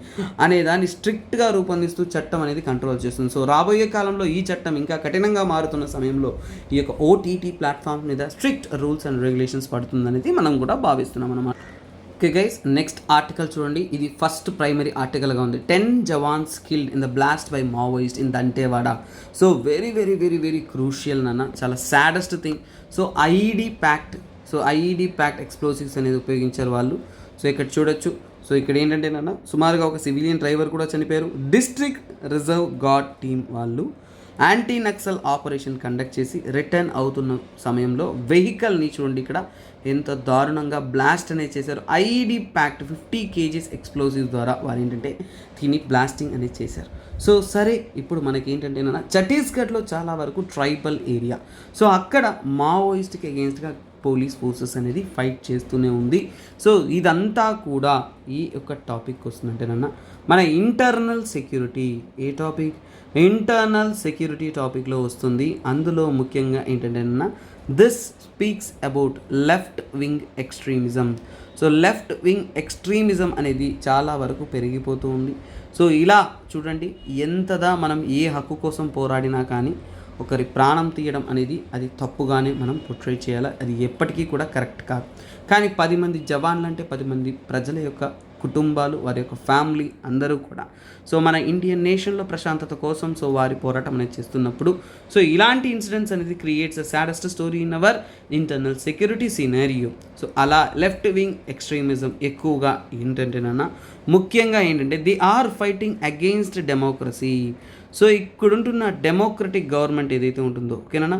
Speaker 1: అనే దాన్ని స్ట్రిక్ట్గా రూపొందిస్తూ చట్టం అనేది కంట్రోల్ చేస్తుంది. సో రాబోయే కాలంలో ఈ చట్టం ఇంకా కఠినంగా మారుతున్న సమయంలో ఈ యొక్క ఓటీటీ ప్లాట్ఫామ్ మీద స్ట్రిక్ట్ రూల్స్ అండ్ రెగ్యులేషన్స్ పడుతుందనేది మనం కూడా భావిస్తున్నాం అన్నమాట. ఓకే గైస్, నెక్స్ట్ ఆర్టికల్ చూడండి. ఇది ఫస్ట్ ప్రైమరీ ఆర్టికల్గా ఉంది. 10 jawans killed in the blast by Maoist in Dantewada. So very very very very crucial నాన్న, చాలా saddest thing. So IED packed explosives అనేది ఉపయోగించారు వాళ్ళు. సో ఇక్కడ చూడొచ్చు. సో ఇక్కడ ఏంటంటే నాన్న సుమారుగా ఒక సివిలియన్ డ్రైవర్ కూడా చనిపోయారు. డిస్ట్రిక్ట్ రిజర్వ్ గార్డ్ టీం వాళ్ళు యాంటీ నక్సల్ ఆపరేషన్ కండక్ట్ చేసి రిటర్న్ అవుతున్న సమయంలో వెహికల్ని చూడండి ఇక్కడ ఎంత దారుణంగా బ్లాస్ట్ అనేది చేశారు. ఐఈడి ప్యాక్డ్ 50 kgs ఎక్స్ప్లోజివ్ ద్వారా వారు ఏంటంటే దీన్ని బ్లాస్టింగ్ అనేది చేశారు. సో సరే, ఇప్పుడు మనకి ఏంటంటే ఛత్తీస్గఢ్లో చాలా వరకు ట్రైబల్ ఏరియా. సో అక్కడ మావోయిస్ట్కి అగేన్స్ట్గా పోలీస్ ఫోర్సెస్ అనేది ఫైట్ చేస్తూనే ఉంది. సో ఇదంతా కూడా ఈ యొక్క టాపిక్ వస్తుందంటేనన్నా మన ఇంటర్నల్ సెక్యూరిటీ. ఏ టాపిక్? ఇంటర్నల్ సెక్యూరిటీ టాపిక్లో వస్తుంది. అందులో ముఖ్యంగా ఏంటంటే this speaks about left wing extremism. So left wing extremism అనేది చాలా వరకు పెరిగిపోతూ ఉంది. సో ఇలా చూడండి, ఎంతదా మనం ఏ హక్కు కోసం పోరాడినా కానీ ఒకరి ప్రాణం తీయడం అనేది అది తప్పుగానే మనం పోర్ట్రే చేయాలి. అది ఎప్పటికీ కూడా కరెక్ట్ కాదు. కానీ 10 మంది జవాన్లు అంటే 10 మంది ప్రజల యొక్క కుటుంబాలు, వారి యొక్క ఫ్యామిలీ అందరూ కూడా సో మన ఇండియన్ నేషన్లో ప్రశాంతత కోసం సో వారి పోరాటం అనేది చేస్తున్నప్పుడు సో ఇలాంటి ఇన్సిడెంట్స్ అనేది creates a saddest story in our internal security scenario. So అలా లెఫ్ట్ వింగ్ ఎక్స్ట్రీమిజం ఎక్కువగా ఏంటంటేనన్నా ముఖ్యంగా ఏంటంటే they are fighting against democracy. So ఇక్కడుంటున్న డెమోక్రటిక్ గవర్నమెంట్ ఏదైతే ఉంటుందో, ఓకేనా,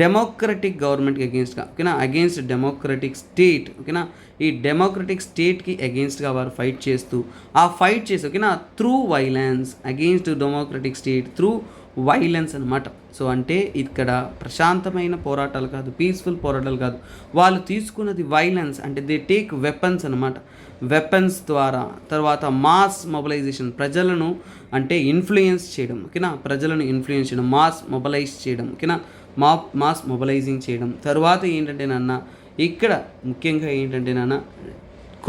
Speaker 1: డెమోక్రటిక్ గవర్నమెంట్కి అగెయిన్స్ట్గా, ఓకేనా, అగెయిన్స్ట్ డెమోక్రటిక్ స్టేట్, ఓకేనా, ఈ డెమోక్రటిక్ స్టేట్కి అగెయిన్స్ట్గా వారు ఫైట్ చేస్తూ ఫైట్ చేసి, ఓకేనా, through violence against democratic state through violence అనమాట. సో అంటే ఇక్కడ ప్రశాంతమైన పోరాటాలు కాదు, పీస్ఫుల్ పోరాటాలు కాదు, వాళ్ళు తీసుకున్నది వైలెన్స్. అంటే దే టేక్ వెపన్స్ అనమాట. వెపన్స్ ద్వారా తర్వాత మాస్ మొబలైజేషన్, ప్రజలను అంటే ఇన్ఫ్లుయెన్స్ చేయడం, ఓకేనా, ప్రజలను ఇన్ఫ్లుయెన్స్ చేయడం, మాస్ మొబలైజ్ చేయడం, ఓకేనా, మాస్ మొబలైజింగ్ చేయడం. తర్వాత ఏంటంటే ఇక్కడ ముఖ్యంగా ఏంటంటే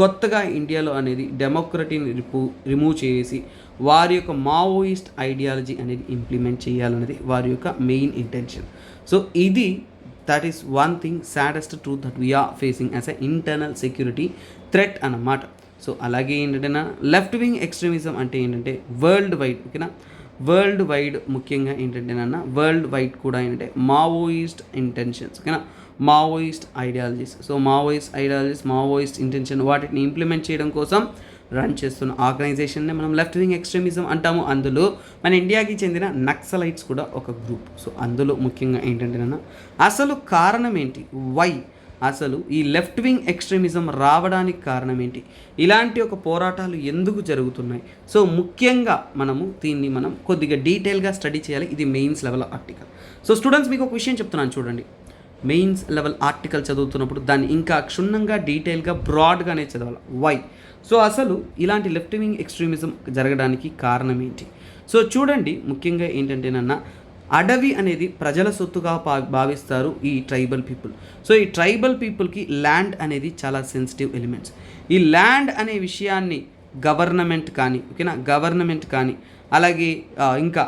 Speaker 1: కొత్తగా ఇండియాలో అనేది డెమోక్రటీని రిమూవ్ చేసి వారి యొక్క మావోయిస్ట్ ఐడియాలజీ అనేది ఇంప్లిమెంట్ చేయాలనేది వారి యొక్క మెయిన్ ఇంటెన్షన్. సో ఇది that is one thing saddest truth that we are facing as a internal security threat అన్నమాట. సో అలాగే ఏంటంటే లెఫ్ట్ వింగ్ ఎక్స్ట్రీమిజం అంటే ఏంటంటే వరల్డ్ వైడ్, ఓకేనా, వరల్డ్ వైడ్ ముఖ్యంగా ఏంటంటే వరల్డ్ వైడ్ కూడా ఏంటంటే మావోయిస్ట్ ఇంటెన్షన్స్, ఓకేనా, Maoist ideologies. So Maoist ideologies, Maoist intention వాటిని ఇంప్లిమెంట్ చేయడం కోసం రన్ చేస్తున్న ఆర్గనైజేషన్నే మనం లెఫ్ట్ వింగ్ ఎక్స్ట్రీమిజం అంటాము. అందులో మన ఇండియాకి చెందిన నక్సలైట్స్ కూడా ఒక గ్రూప్. సో అందులో ముఖ్యంగా ఏంటంటే అసలు కారణం ఏంటి, వై అసలు ఈ లెఫ్ట్ వింగ్ ఎక్స్ట్రీమిజం రావడానికి కారణం ఏంటి, ఇలాంటి ఒక పోరాటాలు ఎందుకు జరుగుతున్నాయి. సో ముఖ్యంగా దీన్ని మనం కొద్దిగా డీటెయిల్గా స్టడీ చేయాలి. ఇది mains level article. So students మీకు ఒక విషయం చెప్తున్నాను చూడండి, మెయిన్స్ లెవెల్ ఆర్టికల్ చదువుతున్నప్పుడు దాన్ని ఇంకా క్షుణ్ణంగా డీటెయిల్గా బ్రాడ్గానే చదవాలి. వై? సో అసలు ఇలాంటి లెఫ్ట్ వింగ్ ఎక్స్ట్రీమిజం జరగడానికి కారణం ఏంటి? సో చూడండి, ముఖ్యంగా ఏంటంటే అడవి అనేది ప్రజల సొత్తుగా భావిస్తారు ఈ ట్రైబల్ పీపుల్. సో ఈ ట్రైబల్ పీపుల్కి ల్యాండ్ అనేది చాలా సెన్సిటివ్ ఎలిమెంట్స్. ఈ ల్యాండ్ అనే విషయాన్ని గవర్నమెంట్ కానీ, ఓకేనా, గవర్నమెంట్ కానీ అలాగే ఇంకా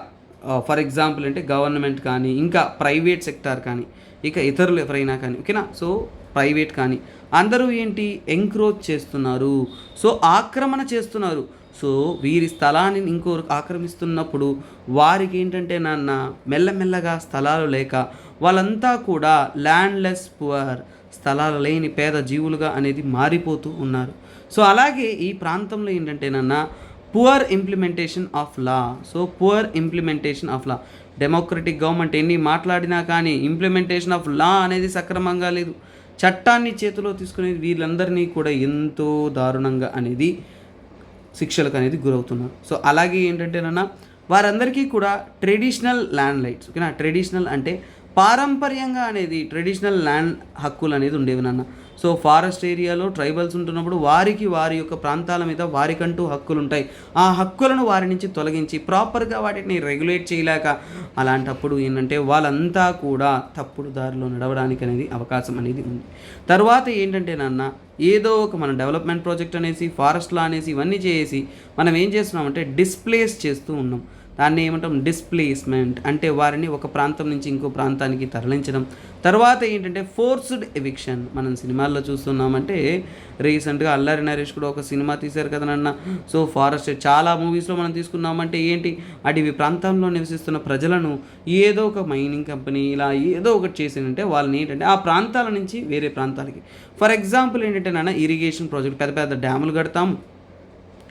Speaker 1: ఫర్ ఎగ్జాంపుల్ అంటే గవర్నమెంట్ కానీ ఇంకా ప్రైవేట్ సెక్టార్ కానీ ఇక ఇతరులు ఎవరైనా కానీ, ఓకేనా, సో ప్రైవేట్ కానీ అందరూ ఏంటి ఎంక్రోచ్ చేస్తున్నారు. సో ఆక్రమణ చేస్తున్నారు. సో వీరి స్థలాన్ని ఇంకోరు ఆక్రమిస్తున్నప్పుడు వారికి ఏంటంటే మెల్లమెల్లగా స్థలాలు లేక వాళ్ళంతా కూడా ల్యాండ్లెస్ పువర్, స్థలాలు లేని పేద జీవులుగా అనేది మారిపోతూ ఉన్నారు. సో అలాగే ఈ ప్రాంతంలో ఏంటంటే poor implementation of law. So poor implementation of law, democratic government ఎన్ని మాట్లాడినా కానీ ఇంప్లిమెంటేషన్ ఆఫ్ లా అనేది సక్రమంగా లేదు. చట్టాన్ని చేతిలో తీసుకునేది వీళ్ళందరినీ కూడా ఎంతో దారుణంగా అనేది శిక్షలకు అనేది గురవుతున్నారు. సో అలాగే ఏంటంటే వారందరికీ కూడా ట్రెడిషనల్ ల్యాండ్ రైట్స్, ఓకేనా, ట్రెడిషనల్ అంటే పారంపర్యంగా అనేది ట్రెడిషనల్ ల్యాండ్ హక్కులు అనేది ఉండేవి సో ఫారెస్ట్ ఏరియాలో ట్రైబల్స్ ఉంటున్నప్పుడు వారికి వారి యొక్క ప్రాంతాల మీద వారికంటూ హక్కులు ఉంటాయి. ఆ హక్కులను వారి నుంచి తొలగించి ప్రాపర్గా వాటిని రెగ్యులేట్ చేయలేక అలాంటప్పుడు ఏంటంటే వాళ్ళంతా కూడా తప్పుడు దారిలో నడవడానికి అనేది అవకాశం అనేది ఉంది. తర్వాత ఏంటంటే ఏదో ఒక మన డెవలప్మెంట్ ప్రాజెక్ట్ అనేసి ఫారెస్ట్లో అనేసి ఇవన్నీ చేసి మనం ఏం చేస్తున్నామంటే డిస్ప్లేస్ చేస్తూ ఉన్నాం. దాన్ని ఏమంటాం, డిస్ప్లేస్మెంట్ అంటే వారిని ఒక ప్రాంతం నుంచి ఇంకో ప్రాంతానికి తరలించడం. తర్వాత ఏంటంటే ఫోర్స్డ్ ఎవిక్షన్. మనం సినిమాల్లో చూస్తున్నామంటే రీసెంట్గా అల్లరి నరేష్ కూడా ఒక సినిమా తీశారు కదనన్న. సో ఫారెస్ట్ చాలా మూవీస్లో మనం తీసుకున్నామంటే ఏంటి, అడవి ప్రాంతంలో నివసిస్తున్న ప్రజలను ఏదో ఒక మైనింగ్ కంపెనీ ఇలా ఏదో ఒకటి చేసిందంటే వాళ్ళని ఏంటంటే ఆ ప్రాంతాల నుంచి వేరే ప్రాంతాలకి, ఫర్ ఎగ్జాంపుల్ ఏంటంటే ఇరిగేషన్ ప్రాజెక్ట్, పెద్ద పెద్ద డ్యాములు కడతాము,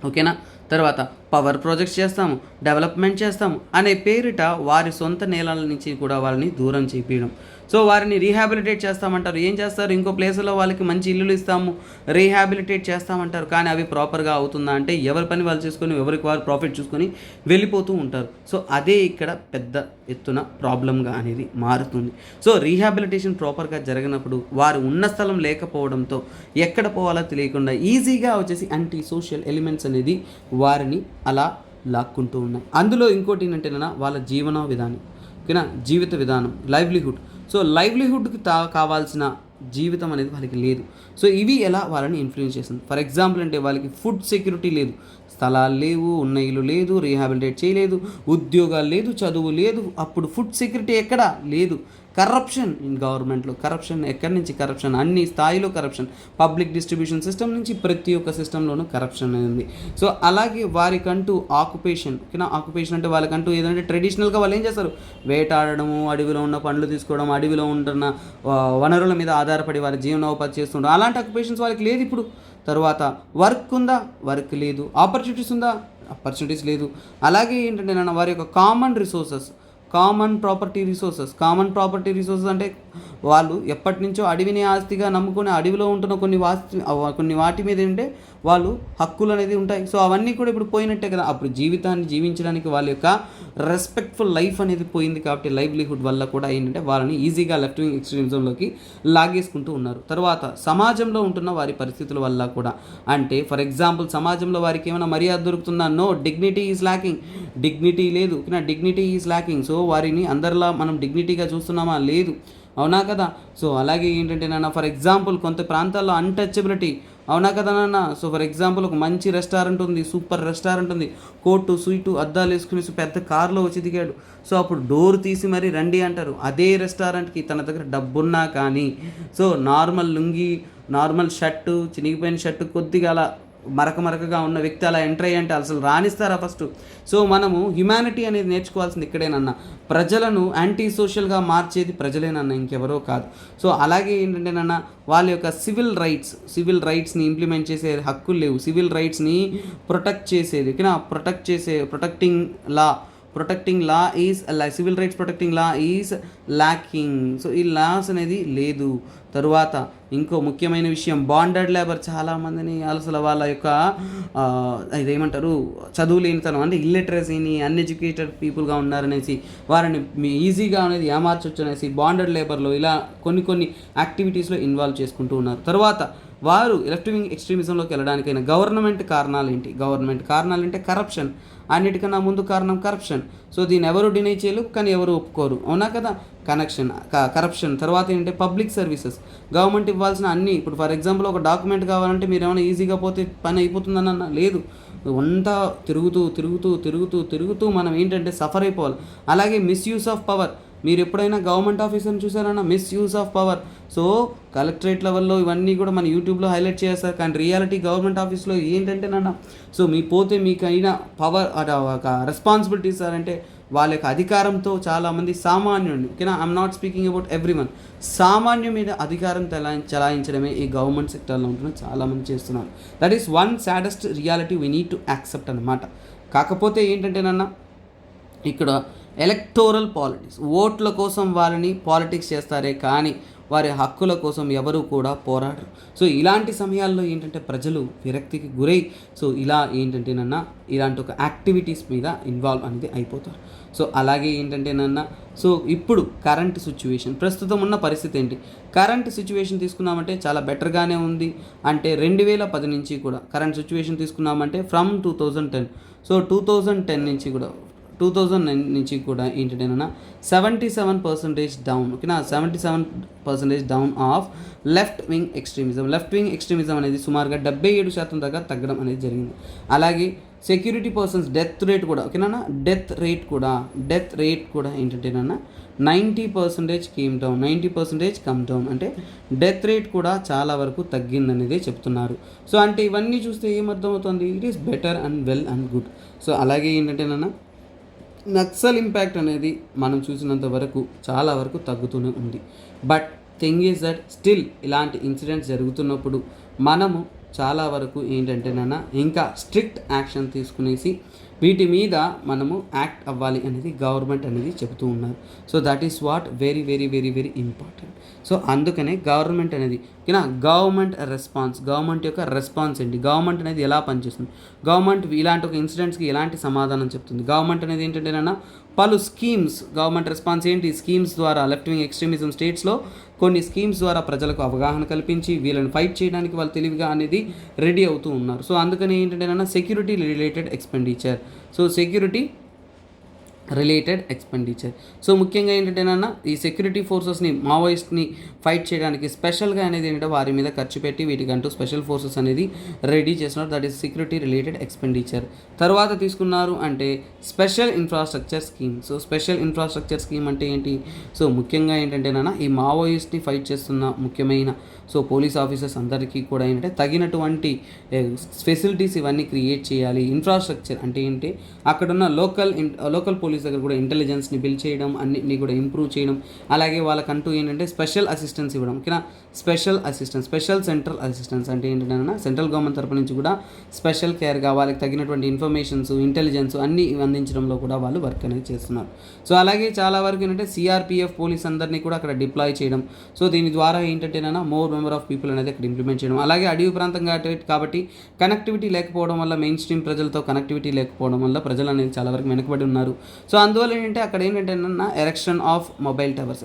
Speaker 1: ఓకేనా. తర్వాత పవర్ ప్రాజెక్ట్స్ చేస్తాము, డెవలప్మెంట్ చేస్తాము అనే పేరిట వారి సొంత నేలల నుంచి కూడా వాళ్ళని దూరం చేపించడం. సో వారిని రీహాబిలిటేట్ చేస్తామంటారు. ఏం చేస్తారు, ఇంకో ప్లేస్లో వాళ్ళకి మంచి ఇల్లులు ఇస్తాము, రీహాబిలిటేట్ చేస్తామంటారు. కానీ అవి ప్రాపర్గా అవుతుందా అంటే ఎవరి పని వాళ్ళు చేసుకొని ఎవరికి వారు ప్రాఫిట్ చూసుకొని వెళ్ళిపోతూ ఉంటారు. సో అదే ఇక్కడ పెద్ద ఎత్తున ప్రాబ్లంగా అనేది మారుతుంది. సో రీహాబిలిటేషన్ ప్రాపర్గా జరగనప్పుడు వారు ఉన్న స్థలం లేకపోవడంతో ఎక్కడ పోవాలో తెలియకుండా ఈజీగా వచ్చేసి యాంటీ సోషల్ ఎలిమెంట్స్ అనేది వారిని అలా లాక్కుంటూ ఉన్నాయి. అందులో ఇంకోటి ఏంటంటేనా వాళ్ళ జీవన విధానం, ఓకేనా, జీవిత విధానం, లైవ్లీహుడ్. సో లైవ్లీహుడ్కి కావాల్సిన జీవితం అనేది వాళ్ళకి లేదు. సో ఇవి ఎలా వాళ్ళని ఇన్ఫ్లుయెన్స్ చేస్తుంది. ఫర్ ఎగ్జాంపుల్ అంటే వాళ్ళకి ఫుడ్ సెక్యూరిటీ లేదు, స్థలాలు లేవు, ఉన్న ఇల్లు లేదు, రీహాబిలిటేట్ చేయలేదు, ఉద్యోగాలు లేదు, చదువు లేదు. అప్పుడు ఫుడ్ సెక్యూరిటీ ఎక్కడ లేదు. కరప్షన్ ఇన్ గవర్నమెంట్లో, కరప్షన్ ఎక్కడి నుంచి, కరప్షన్ అన్ని స్థాయిలో కరప్షన్, పబ్లిక్ డిస్ట్రిబ్యూషన్ సిస్టమ్ నుంచి ప్రతి ఒక్క సిస్టంలోనూ కరప్షన్ ఉంది. సో అలాగే వారికంటూ ఆక్యుపేషన్, ఓకేనా, ఆక్యుపేషన్ అంటే వాళ్ళకంటూ ఏదంటే ట్రెడిషనల్గా వాళ్ళు ఏం చేస్తారు, వేటాడడము, అడవిలో ఉన్న పండ్లు తీసుకోవడం, అడవిలో ఉంటున్న వనరుల మీద ఆధారపడి వారి జీవనోపాధి చేస్తుంటారు. అలాంటి ఆక్యుపేషన్స్ వాళ్ళకి లేదు ఇప్పుడు. తర్వాత వర్క్ ఉందా, వర్క్ లేదు. ఆపర్చునిటీస్ ఉందా, ఆపర్చునిటీస్ లేదు. అలాగే ఏంటంటే నన్ను వారి యొక్క common resources, common property resources అంటే వాళ్ళు ఎప్పటి నుంచో అడవిని ఆస్తిగా నమ్ముకొని అడవిలో ఉంటున్న కొన్ని వాటి మీద ఏంటంటే వాళ్ళు హక్కులు అనేది ఉంటాయి. సో అవన్నీ కూడా ఇప్పుడు పోయినట్టే కదా. అప్పుడు జీవితాన్ని జీవించడానికి వాళ్ళ యొక్క రెస్పెక్ట్ఫుల్ లైఫ్ అనేది పోయింది. కాబట్టి లైవ్లీహుడ్ వల్ల కూడా ఏంటంటే వాళ్ళని ఈజీగా లెఫ్ట్ వింగ్ ఎక్స్ట్రీమిజంలోకి లాగేసుకుంటూ ఉన్నారు. తర్వాత సమాజంలో ఉంటున్న వారి పరిస్థితుల వల్ల కూడా, అంటే ఫర్ ఎగ్జాంపుల్ సమాజంలో వారికి ఏమైనా మర్యాద దొరుకుతుందా, no, dignity is lacking, dignity లేదు, డిగ్నిటీ ఈజ్ ల్యాకింగ్. సో వారిని అందరిలా మనం డిగ్నిటీగా చూస్తున్నామా, లేదు, అవునా కదా. సో అలాగే ఏంటంటే నాన్న ఫర్ ఎగ్జాంపుల్ కొంత ప్రాంతాల్లో అన్టచబిలిటీ, అవునా కదా నాన్న. సో ఫర్ ఎగ్జాంపుల్ ఒక మంచి రెస్టారెంట్ ఉంది, సూపర్ రెస్టారెంట్ ఉంది, కోటు స్వీటు అద్దాలు వేసుకుని పెద్ద కారులో వచ్చి దిగాడు. సో అప్పుడు డోర్ తీసి మరీ రండి అంటారు. అదే రెస్టారెంట్కి తన దగ్గర డబ్బున్నా కానీ so normal lungi, normal shirt, చినిగిపోయిన షర్టు, కొద్దిగా అలా మరకగా ఉన్న వ్యక్తి అలా ఎంటర్ అయ్యంటే అసలు రాణిస్తారా ఫస్ట్. సో మనము హ్యుమానిటీ అనేది నేర్చుకోవాల్సింది ఇక్కడేనన్నా. ప్రజలను యాంటీ సోషల్గా మార్చేది ప్రజలేనన్నా, ఇంకెవరో కాదు. సో అలాగే ఏంటంటేనన్నా వాళ్ళ యొక్క సివిల్ రైట్స్ని ఇంప్లిమెంట్ చేసే హక్కులు లేవు. సివిల్ రైట్స్ని ప్రొటెక్ట్ చేసేది, ఓకేనా, protecting law is civil rights protecting law is lacking. So ఈ లాస్ అనేది లేదు. తరువాత ఇంకో ముఖ్యమైన విషయం బాండెడ్ లేబర్. చాలామందిని అసలు వాళ్ళ యొక్క ఇదేమంటారు చదువు లేనితనం అంటే ఇల్లిటరసీని, అన్ఎడ్యుకేటెడ్ పీపుల్గా ఉన్నారనేసి వారిని ఈజీగా అనేది ఏమార్చొచ్చు అనేసి బాండెడ్ లేబర్లో ఇలా కొన్ని యాక్టివిటీస్లో ఇన్వాల్వ్ చేసుకుంటూ ఉన్నారు. తర్వాత వారు లెఫ్ట్ వింగ్ ఎక్స్ట్రీమిజంలోకి వెళ్ళడానికైనా గవర్నమెంట్ కారణాలు ఏంటి, కరప్షన్. అన్నిటికన్నా ముందు కారణం కరప్షన్. సో దీన్ని ఎవరు డినై చేయలేరు, కానీ ఎవరు ఒప్పుకోరు, అవునా కదా. కరప్షన్. తర్వాత ఏంటంటే పబ్లిక్ సర్వీసెస్, గవర్నమెంట్ ఇవ్వాల్సిన అన్నీ. ఇప్పుడు ఫర్ ఎగ్జాంపుల్ ఒక డాక్యుమెంట్ కావాలంటే మీరు ఏమైనా ఈజీగా పోతే పని అయిపోతుందన్న, లేదు, అంతా తిరుగుతూ మనం ఏంటంటే సఫర్ అయిపోవాలి. అలాగే మిస్యూజ్ ఆఫ్ పవర్. మీరు ఎప్పుడైనా గవర్నమెంట్ ఆఫీసర్ని చూసారన్నా, misuse of power. So collectorate లెవెల్లో ఇవన్నీ కూడా మన యూట్యూబ్లో హైలైట్ చేస్తారు, కానీ రియాలిటీ గవర్నమెంట్ ఆఫీస్లో ఏంటంటేనన్నా సో మీకు అయిన పవర్ ఒక రెస్పాన్సిబిలిటీస్ అంటే వాళ్ళ యొక్క అధికారంతో చాలామంది సామాన్యుడిని, ఓకేనా, I'm not speaking about everyone, సామాన్యం మీద అధికారం చలాయించడమే ఈ గవర్నమెంట్ సెక్టర్లో ఉంటున్న చాలామంది చేస్తున్నారు. That is one saddest reality we need to accept అన్నమాట. కాకపోతే ఏంటంటేనన్నా ఇక్కడ ఎలక్టోరల్ పాలిటిక్స్, ఓట్ల కోసం వాళ్ళని పాలిటిక్స్ చేస్తారే కానీ వారి హక్కుల కోసం ఎవరు కూడా పోరాడరు. సో ఇలాంటి సమయాల్లో ఏంటంటే ప్రజలు విరక్తికి గురై సో ఇలా ఏంటంటేనన్నా ఇలాంటి ఒక యాక్టివిటీస్ మీద ఇన్వాల్వ్ అనేది అయిపోతారు. సో అలాగే ఏంటంటేనన్నా సో ఇప్పుడు కరెంట్ సిచ్యువేషన్, ప్రస్తుతం ఉన్న పరిస్థితి ఏంటి, కరెంట్ సిచ్యువేషన్ తీసుకున్నామంటే చాలా బెటర్గానే ఉంది. అంటే 2010 నుంచి కూడా కరెంట్ సిచ్యువేషన్ తీసుకున్నామంటే ఫ్రమ్ 2010, సో 2009 నుంచి కూడా ఏంటంటేనా 77% డౌన్, ఓకేనా, 77% down of left wing extremism అనేది సుమారుగా 77% దాకా తగ్గడం అనేది జరిగింది. అలాగే సెక్యూరిటీ పర్సన్స్ డెత్ రేట్ కూడా, ఓకేనా, డెత్ రేట్ కూడా ఏంటంటేనా 90% కమ్ డౌన్, అంటే డెత్ రేట్ కూడా చాలా వరకు తగ్గిందనేది చెప్తున్నారు. సో అంటే ఇవన్నీ చూస్తే ఏమర్థమవుతుంది, it is better and well and good. So అలాగే ఏంటంటేనా నక్సల్ ఇంపాక్ట్ అనేది మనం చూసినంత వరకు చాలా వరకు తగ్గుతూనే ఉంది. But thing is that still ఇలాంటి ఇన్సిడెంట్స్ జరుగుతున్నప్పుడు మనము చాలా వరకు ఏంటంటేనన్నా ఇంకా స్ట్రిక్ట్ యాక్షన్ తీసుకునేసి వీటి మీద మనము యాక్ట్ అవ్వాలి అనేది గవర్నమెంట్ అనేది చెబుతూ ఉన్నారు. So that is what very very very very important. So అందుకనే గవర్నమెంట్ అనేది గవర్నమెంట్ యొక్క రెస్పాన్స్ ఏంటి, గవర్నమెంట్ అనేది ఎలా పనిచేస్తుంది, గవర్నమెంట్ ఇలాంటి ఒక ఇన్సిడెంట్స్కి ఎలాంటి సమాధానం చెప్తుంది, గవర్నమెంట్ అనేది ఏంటంటేనన్నా పలు స్కీమ్స్, గవర్నమెంట్ రెస్పాన్స్ ఏంటి, స్కీమ్స్ ద్వారా లెఫ్ట్ వింగ్ ఎక్స్ట్రీమిజం స్టేట్స్లో కొన్ని స్కీమ్స్ ద్వారా ప్రజలకు అవగాహన కల్పించి వీళ్ళని ఫైట్ చేయడానికి వాళ్ళు తెలివిగా అనేది రెడీ అవుతూ ఉన్నారు. సో అందుకని ఏంటంటే సెక్యూరిటీ రిలేటెడ్ ఎక్స్పెండిచర్, సో ముఖ్యంగా ఏంటంటేనన్నా ఈ సెక్యూరిటీ ఫోర్సెస్ని, మావోయిస్ట్ని ఫైట్ చేయడానికి స్పెషల్గా అనేది ఏంటంటే వారి మీద ఖర్చు పెట్టి వీటికంటూ స్పెషల్ ఫోర్సెస్ అనేది రెడీ చేస్తున్నారు. That is security related expenditure. తర్వాత తీసుకున్నారు అంటే special infrastructure scheme. So special infrastructure scheme అంటే ఏంటి, సో ముఖ్యంగా ఏంటంటేనన్నా ఈ మావోయిస్ట్ని ఫైట్ చేస్తున్న ముఖ్యమైన పోలీస్ ఆఫీసర్స్ అందరికీ కూడా ఏంటంటే తగినటువంటి ఫెసిలిటీస్ ఇవన్నీ క్రియేట్ చేయాలి. ఇన్ఫ్రాస్ట్రక్చర్ అంటే ఏంటి, అక్కడున్న లోకల్ పోలీస్ దగ్గర కూడా ఇంటెలిజెన్స్ని బిల్డ్ చేయడం, అన్నిటిని కూడా ఇంప్రూవ్ చేయడం, అలాగే వాళ్ళకంటూ ఏంటంటే స్పెషల్ అసిస్టెన్స్ ఇవ్వడం. ఓకేనా, స్పెషల్ సెంట్రల్ అసిస్టెన్స్ అంటే ఏంటంటే సెంట్రల్ గవర్నమెంట్ తరపు నుంచి కూడా స్పెషల్ కేర్గా వాళ్ళకి తగినటువంటి ఇన్ఫర్మేషన్స్, ఇంటెలిజెన్స్ అన్నీ అందించడంలో కూడా వాళ్ళు వర్క్ అనేది చేస్తున్నారు. సో అలాగే చాలా వరకు ఏంటంటే సిఆర్పిఎఫ్ పోలీస్ అందరినీ కూడా అక్కడ డిప్లాయ్ చేయడం. సో దీని ద్వారా ఏంటంటేనన్నా మోర్ నెంబర్ ఆఫ్ పీపుల్ అనేది అక్కడ ఇంప్లిమెంట్ చేయడం. అలాగే అడవి ప్రాంతం కాబట్టి కనెక్టివిటీ లేకపోవడం వల్ల, మెయిన్ స్ట్రీమ్ ప్రజలతో కనెక్టివిటీ లేకపోవడం వల్ల ప్రజలు అనేది చాలా వరకు వెనకబడి ఉన్నారు. సో అందువల్ల ఏంటంటే అక్కడ ఏంటంటే ఎరెక్షన్ ఆఫ్ మొబైల్ టవర్స్,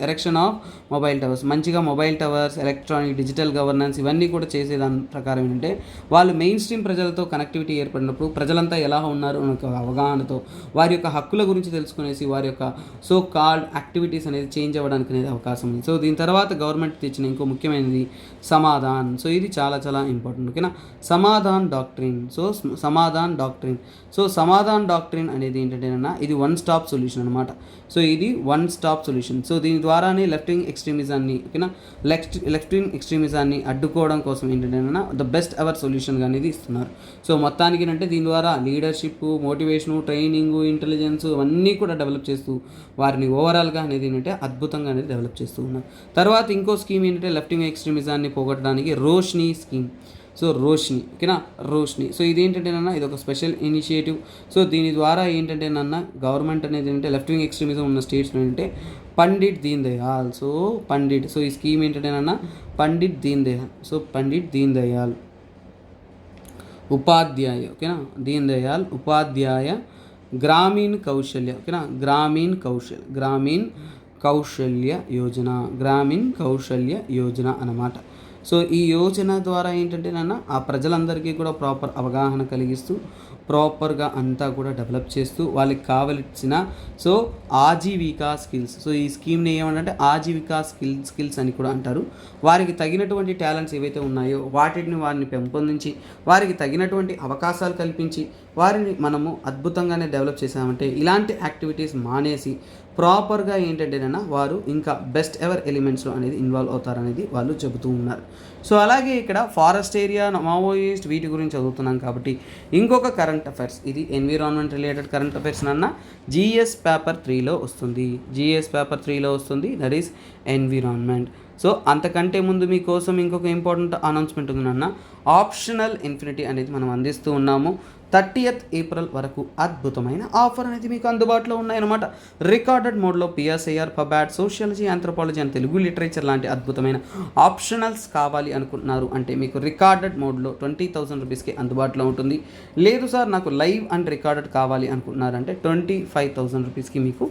Speaker 1: మంచిగా mobile towers, electronic digital governance ఇవన్నీ కూడా చేసేదాని ప్రకారం ఏంటంటే వాళ్ళు మెయిన్ స్ట్రీమ్ ప్రజలతో కనెక్టివిటీ ఏర్పడినప్పుడు ప్రజలంతా ఎలా ఉన్నారు అనే ఒక అవగాహనతో వారి యొక్క హక్కుల గురించి తెలుసుకునేసి వారి యొక్క సో కాల్డ్ యాక్టివిటీస్ అనేది చేంజ్ అవ్వడానికి అనేది అవకాశం ఉంది. సో దీని తర్వాత గవర్నమెంట్ తెచ్చిన ఇంకో ముఖ్యమైనది సమాధాన్. సో ఇది చాలా చాలా ఇంపార్టెంట్. ఓకేనా, సమాధాన్ డాక్ట్రిన్ అనేది ఏంటంటే ఇది వన్ స్టాప్ సొల్యూషన్ అనమాట. సో ఇది వన్ స్టాప్ సొల్యూషన్. సో దీని ద్వారానే లెఫ్ట్ వింగ్ ఎక్స్ట్రీమిజాన్ని అడ్డుకోవడం కోసం ఏంటంటే ద బెస్ట్ ఎవర్ సొల్యూషన్గా అనేది ఇస్తున్నారు. సో మొత్తానికి అంటే దీని ద్వారా లీడర్షిప్, మోటివేషను, ట్రైనింగ్, ఇంటెలిజెన్స్ అవన్నీ కూడా డెవలప్ చేస్తూ వారిని ఓవరాల్గా అనేది ఏంటంటే అద్భుతంగా అనేది డెవలప్ చేస్తూ ఉన్నారు. తర్వాత ఇంకో స్కీమ్ ఏంటంటే లెఫ్ట్ వింగ్ ఎక్స్ట్రీమిజాన్ని పోగొట్టడానికి Roshni scheme. So Roshni so ఇదేంటంటే ఇది ఒక స్పెషల్ ఇనిషియేటివ్. సో దీని ద్వారా ఏంటంటే గవర్నమెంట్ అనేది ఏంటంటే లెఫ్ట్ వింగ్ ఎక్స్ట్రీమిజం ఉన్న స్టేట్స్లో ఏంటంటే పండిట్ దీన్ దయాల్. సో ఈ స్కీమ్ ఏంటంటే పండిట్ దీన్ దయాల్ ఉపాధ్యాయ. ఓకేనా, దీన్ దయాల్ ఉపాధ్యాయ గ్రామీణ కౌశల్య. ఓకేనా, గ్రామీణ కౌశల్య యోజన అన్నమాట. సో ఈ యోజన ద్వారా ఏంటంటే ఆ ప్రజలందరికీ కూడా ప్రాపర్ అవగాహన కలిగిస్తూ ప్రాపర్గా అంతా కూడా డెవలప్ చేస్తూ వాళ్ళకి కావలసిన ఆజీవికా స్కిల్స్. సో ఈ స్కీమ్ని ఏమంటే ఆజీవికా స్కిల్స్ అని కూడా అంటారు. వారికి తగినటువంటి టాలెంట్స్ ఏవైతే ఉన్నాయో వారిని పెంపొందించి వారికి తగినటువంటి అవకాశాలు కల్పించి వారిని మనము అద్భుతంగానే డెవలప్ చేసామంటే ఇలాంటి యాక్టివిటీస్ మానేసి ప్రాపర్గా ఏంటంటే వారు ఇంకా బెస్ట్ ఎవర్ ఎలిమెంట్స్లో అనేది ఇన్వాల్వ్ అవుతారనేది వాళ్ళు చెబుతూ ఉన్నారు. సో అలాగే ఇక్కడ ఫారెస్ట్ ఏరియా, మావోయిస్ట్ వీటి గురించి చదువుతున్నాం కాబట్టి ఇంకొక కరెంట్ అఫైర్స్, ఇది environment related current affairs GS paper 3లో వస్తుంది. That is environment. సో అంతకంటే ముందు మీకోసం ఇంకొక ఇంపార్టెంట్ అనౌన్స్మెంట్ ఉంది ఆప్షనల్ ఇన్ఫినిటీ అనేది మనం అందిస్తూ ఉన్నాము. 30th ఏప్రిల్ వరకు అద్భుతమైన ఆఫర్ అనేది మీకు అందుబాటులో ఉన్నాయన్నమాట. రికార్డెడ్ మోడ్లో PSIR, pub ad, sociology, anthropology and Telugu literature లాంటి అద్భుతమైన ఆప్షనల్స్ కావాలి అనుకుంటున్నారు అంటే మీకు రికార్డెడ్ మోడ్లో 20,000 రూపీస్కి అందుబాటులో ఉంటుంది. లేదు సార్ నాకు లైవ్ అండ్ రికార్డెడ్ కావాలి అనుకుంటున్నారంటే 25,000 రూపీస్కి మీకు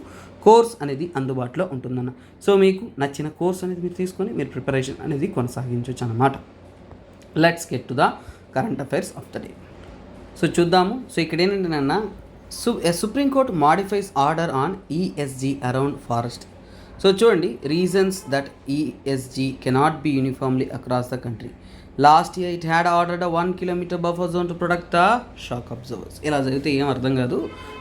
Speaker 1: కోర్స్ అనేది అందుబాటులో ఉంటుందన్న. సో మీకు నచ్చిన కోర్స్ అనేది మీరు తీసుకొని మీరు ప్రిపరేషన్ అనేది కొనసాగించవచ్చు అన్నమాట. Let's get to the current affairs of the day. So చూద్దాము. సో ఇక్కడ ఏంటంటే supreme court modifies order on ESZ around forest. So చూడండి, reasons that ESZ cannot be uniformly across the country. Last year it had ordered 1 kilometer buffer zone to protect the shock absorbers. ఇలా జరిగితే ఏం అర్థం కాదు,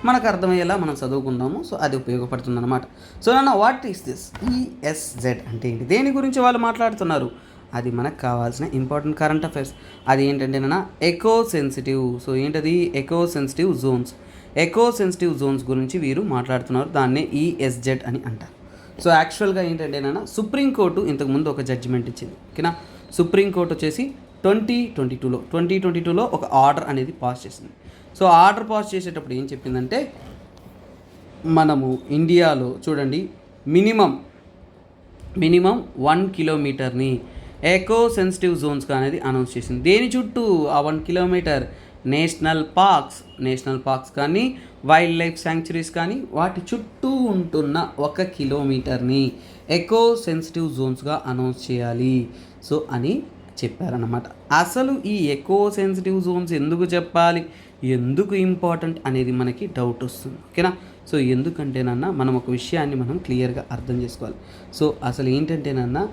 Speaker 1: మనకు అర్థమయ్యేలా మనం చదువుకుందాము. సో అది ఉపయోగపడుతుంది అనమాట. సో వాట్ ఈస్ దిస్ ఈఎస్జెడ్ అంటే ఏంటి, దేని గురించి వాళ్ళు మాట్లాడుతున్నారు, అది మనకు కావాల్సిన ఇంపార్టెంట్ కరెంట్ అఫైర్స్. అది ఏంటంటే ఎకో సెన్సిటివ్. సో ఏంటది, ఎకో సెన్సిటివ్ జోన్స్ గురించి వీరు మాట్లాడుతున్నారు. దాన్నే ఈఎస్జెడ్ అని అంటారు. సో యాక్చువల్గా ఏంటంటే సుప్రీంకోర్టు ఇంతకుముందు ఒక జడ్జిమెంట్ ఇచ్చింది. ఓకేనా, సుప్రీంకోర్టు వచ్చేసి 2022లో ఒక ఆర్డర్ అనేది పాస్ చేసింది. సో ఆర్డర్ పాస్ చేసేటప్పుడు ఏం చెప్పిందంటే మనము ఇండియాలో చూడండి మినిమం 1 కిలోమీటర్ని ఎకో సెన్సిటివ్ జోన్స్గా అనేది అనౌన్స్ చేసింది. దేని చుట్టూ ఆ 1 కిలోమీటర్ నేషనల్ పార్క్స్ కానీ వైల్డ్ లైఫ్ శాంక్చురీస్ కానీ వాటి చుట్టూ ఉంటున్న 1 కిలోమీటర్ని ఎకో సెన్సిటివ్ జోన్స్గా అనౌన్స్ చేయాలి సో అని చెప్పారన్నమాట. అసలు ఈ ఎకో సెన్సిటివ్ జోన్స్ ఎందుకు చెప్పాలి, ఎందుకు ఇంపార్టెంట్ అనేది మనకి డౌట్ వస్తుంది. ఓకేనా. సో ఎందుకంటేనన్నా మనం ఒక విషయాన్ని మనం క్లియర్గా అర్థం చేసుకోవాలి. సో అసలు ఏంటంటేనన్నా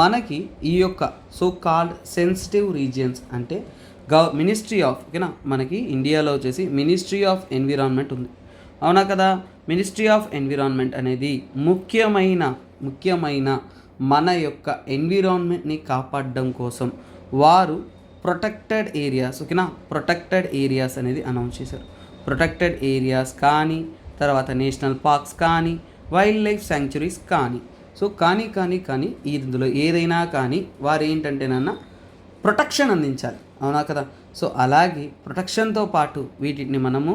Speaker 1: మనకి ఈ యొక్క సో కాల్డ్ సెన్సిటివ్ రీజియన్స్ అంటే మినిస్ట్రీ ఆఫ్ ఓకేనా, మనకి ఇండియాలో వచ్చేసి మినిస్ట్రీ ఆఫ్ ఎన్విరాన్మెంట్ ఉంది, అవునా కదా. మినిస్ట్రీ ఆఫ్ ఎన్విరాన్మెంట్ అనేది ముఖ్యమైన మన యొక్క ఎన్విరాన్మెంట్ని కాపాడడం కోసం వారు ప్రొటెక్టెడ్ ఏరియాస్ ఓకేనా, ప్రొటెక్టెడ్ ఏరియాస్ అనేది అనౌన్స్ చేశారు. ప్రొటెక్టెడ్ ఏరియాస్ కానీ తర్వాత నేషనల్ పార్క్స్ కానీ వైల్డ్ లైఫ్ శాంక్చురీస్ కానీ సో కానీ ఇందులో ఏదైనా కానీ వారు ఏంటంటేనన్నా ప్రొటెక్షన్ అందించాలి, అవునా కదా. సో అలాగే ప్రొటెక్షన్తో పాటు వీటిని మనము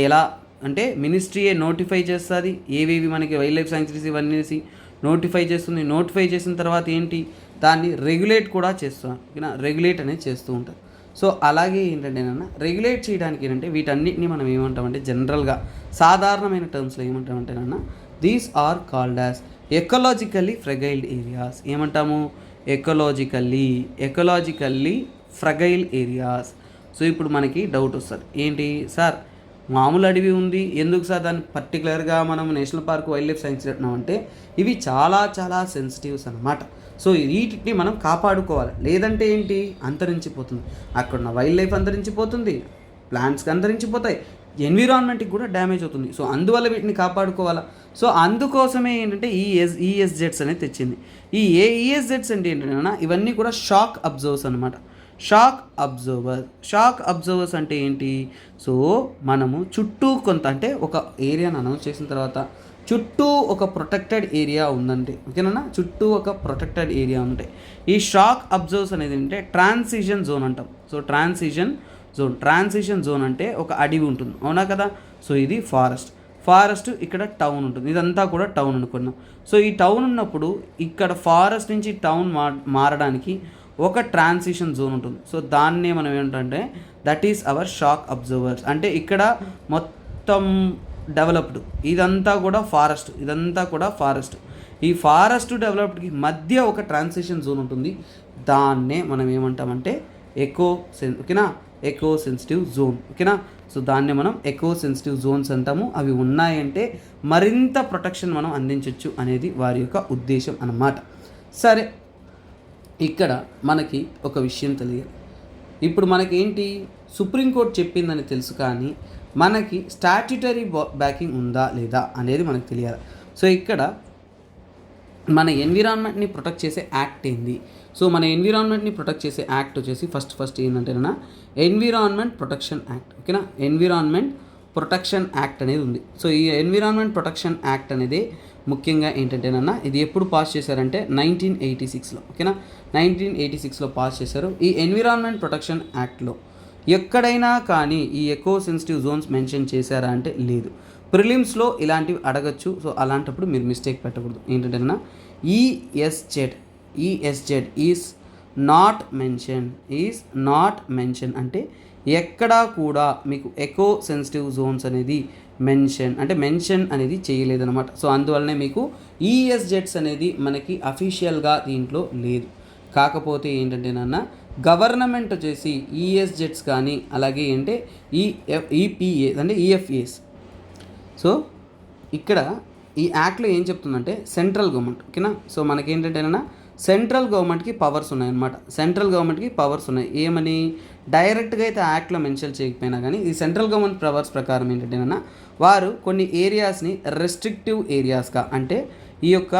Speaker 1: ఎలా అంటే మినిస్ట్రీయే నోటిఫై చేస్తుంది, ఏవేవి మనకి వైల్డ్ లైఫ్ శాంక్చురీస్ ఇవన్నీ నోటిఫై చేస్తుంది. నోటిఫై చేసిన తర్వాత ఏంటి దాన్ని రెగ్యులేట్ కూడా చేస్తాం ఓకేనా, రెగ్యులేట్ అనేది చేస్తూ ఉంటారు. సో అలాగే ఏంటంటేనన్నా రెగ్యులేట్ చేయడానికి ఏంటంటే వీటన్నిటిని మనం ఏమంటామంటే జనరల్గా సాధారణమైన టర్మ్స్లో ఏమంటామంటేనన్నా these are called as ecologically fragile areas. ఏమంటాము ఎకలాజికల్లీ ఫ్రెగైల్ ఏరియాస్. సో ఇప్పుడు మనకి డౌట్ వస్తుంది, ఏంటి సార్ మామూలు అడవి ఉంది ఎందుకు సార్ దాన్ని పర్టికులర్గా మనం national park wildlife sanctuary అంటున్నామంటే ఇవి చాలా సెన్సిటివ్స్ అన్నమాట. సో వీటిని మనం కాపాడుకోవాలి, లేదంటే ఏంటి అంతరించిపోతుంది, అక్కడున్న వైల్డ్ లైఫ్ అంతరించిపోతుంది, ప్లాంట్స్కి అంతరించిపోతాయి, ఎన్విరాన్మెంట్కి కూడా డ్యామేజ్ అవుతుంది. సో అందువల్ల వీటిని కాపాడుకోవాలా. సో అందుకోసమే ఏంటంటే ఈఎస్జెడ్స్ అనేది తెచ్చింది. ఈ ఈఎస్జెడ్స్ అంటే ఏంటంటే ఇవన్నీ కూడా షాక్ అబ్జర్వర్స్ అనమాట. షాక్ అబ్జర్వర్స్ అంటే ఏంటి, సో మనము చుట్టూ కొంత అంటే ఒక ఏరియాను అనౌన్స్ చేసిన తర్వాత చుట్టూ ఒక ప్రొటెక్టెడ్ ఏరియా ఉందంటే ఓకేనా, చుట్టూ ఒక ప్రొటెక్టెడ్ ఏరియా ఉంటే ఈ షాక్ అబ్జర్వర్స్ అనేది ఏంటంటే ట్రాన్సిషన్ జోన్ అంటాం. సో ట్రాన్సిషన్ జోన్ అంటే ఒక అడవి ఉంటుంది, అవునా కదా. సో ఇది ఫారెస్ట్ ఇక్కడ టౌన్ ఉంటుంది, ఇదంతా కూడా టౌన్ అనుకున్నాం. సో ఈ టౌన్ ఉన్నప్పుడు ఇక్కడ ఫారెస్ట్ నుంచి టౌన్ మారడానికి ఒక ట్రాన్సిషన్ జోన్ ఉంటుంది. సో దాన్నే మనం ఏంటంటే that is our shock absorbers. అంటే ఇక్కడ మొత్తం డెవలప్డ్ ఇదంతా కూడా ఫారెస్ట్, ఈ ఫారెస్ట్ డెవలప్డ్కి మధ్య ఒక ట్రాన్సిషన్ జోన్ ఉంటుంది. దాన్నే మనం ఏమంటామంటే ఎకో సెన్సిటివ్ జోన్ ఓకేనా. సో దాన్ని మనం ఎకో సెన్సిటివ్ జోన్స్ అంటాము. అవి ఉన్నాయంటే మరింత ప్రొటెక్షన్ మనం అందించవచ్చు అనేది వారి యొక్క ఉద్దేశం అన్నమాట. సరే, ఇక్కడ మనకి ఒక విషయం తెలియాలి. ఇప్పుడు మనకి ఏంటి సుప్రీంకోర్టు చెప్పిందని తెలుసు, కానీ మనకి స్టాట్యుటరీ బ్యాకింగ్ ఉందా లేదా అనేది మనకు తెలియాలి. సో ఇక్కడ మన ఎన్విరాన్మెంట్ని ప్రొటెక్ట్ చేసే యాక్ట్ ఏంది. సో మన ఎన్విరాన్మెంట్ని ప్రొటెక్ట్ చేసే యాక్ట్ వచ్చేసి ఫస్ట్ ఏంటంటేనా ఎన్విరాన్మెంట్ ప్రొటెక్షన్ యాక్ట్ ఓకేనా. ఎన్విరాన్మెంట్ ప్రొటెక్షన్ యాక్ట్ అనేది ఉంది. సో ఈ ఎన్విరాన్మెంట్ ప్రొటెక్షన్ యాక్ట్ అనేది ముఖ్యంగా ఏంటంటేనన్నా ఇది ఎప్పుడు పాస్ చేశారంటే 1986లో ఓకేనా, 1986లో పాస్ చేశారు. ఈ ఎన్విరాన్మెంట్ ప్రొటెక్షన్ యాక్ట్లో ఎక్కడైనా కానీ ఈ ఎకో సెన్సిటివ్ జోన్స్ మెన్షన్ చేశారా అంటే లేదు. ప్రిలిమ్స్లో ఇలాంటివి అడగచ్చు. సో అలాంటప్పుడు మీరు మిస్టేక్ పెట్టకూడదు. ఏంటంటేనా ఈఎస్జెడ్ ఈజ్ నాట్ మెన్షన్ అంటే ఎక్కడా కూడా మీకు ఎకో సెన్సిటివ్ జోన్స్ అనేది మెన్షన్ అనేది చేయలేదన్నమాట. సో అందువల్లనే మీకు ఈఎస్జెడ్స్ అనేది మనకి అఫీషియల్గా దీంట్లో లేదు. కాకపోతే ఏంటంటేనన్నా గవర్నమెంట్ వచ్చేసి ఈఎస్జెడ్స్ కానీ అలాగే అంటే ఈపీఏ అంటే ఈఎఫ్ఏస్. సో ఇక్కడ ఈ యాక్ట్లో ఏం చెప్తుందంటే సెంట్రల్ గవర్నమెంట్ ఓకేనా. సో మనకేంటంటేనా సెంట్రల్ గవర్నమెంట్కి పవర్స్ ఉన్నాయి. ఏమని డైరెక్ట్గా అయితే యాక్ట్లో మెన్షన్ చేయకపోయినా కానీ ఈ సెంట్రల్ గవర్నమెంట్ పవర్స్ ప్రకారం ఏంటంటేనా వారు కొన్ని ఏరియాస్ని రెస్ట్రిక్టివ్ ఏరియాస్గా అంటే ఈ యొక్క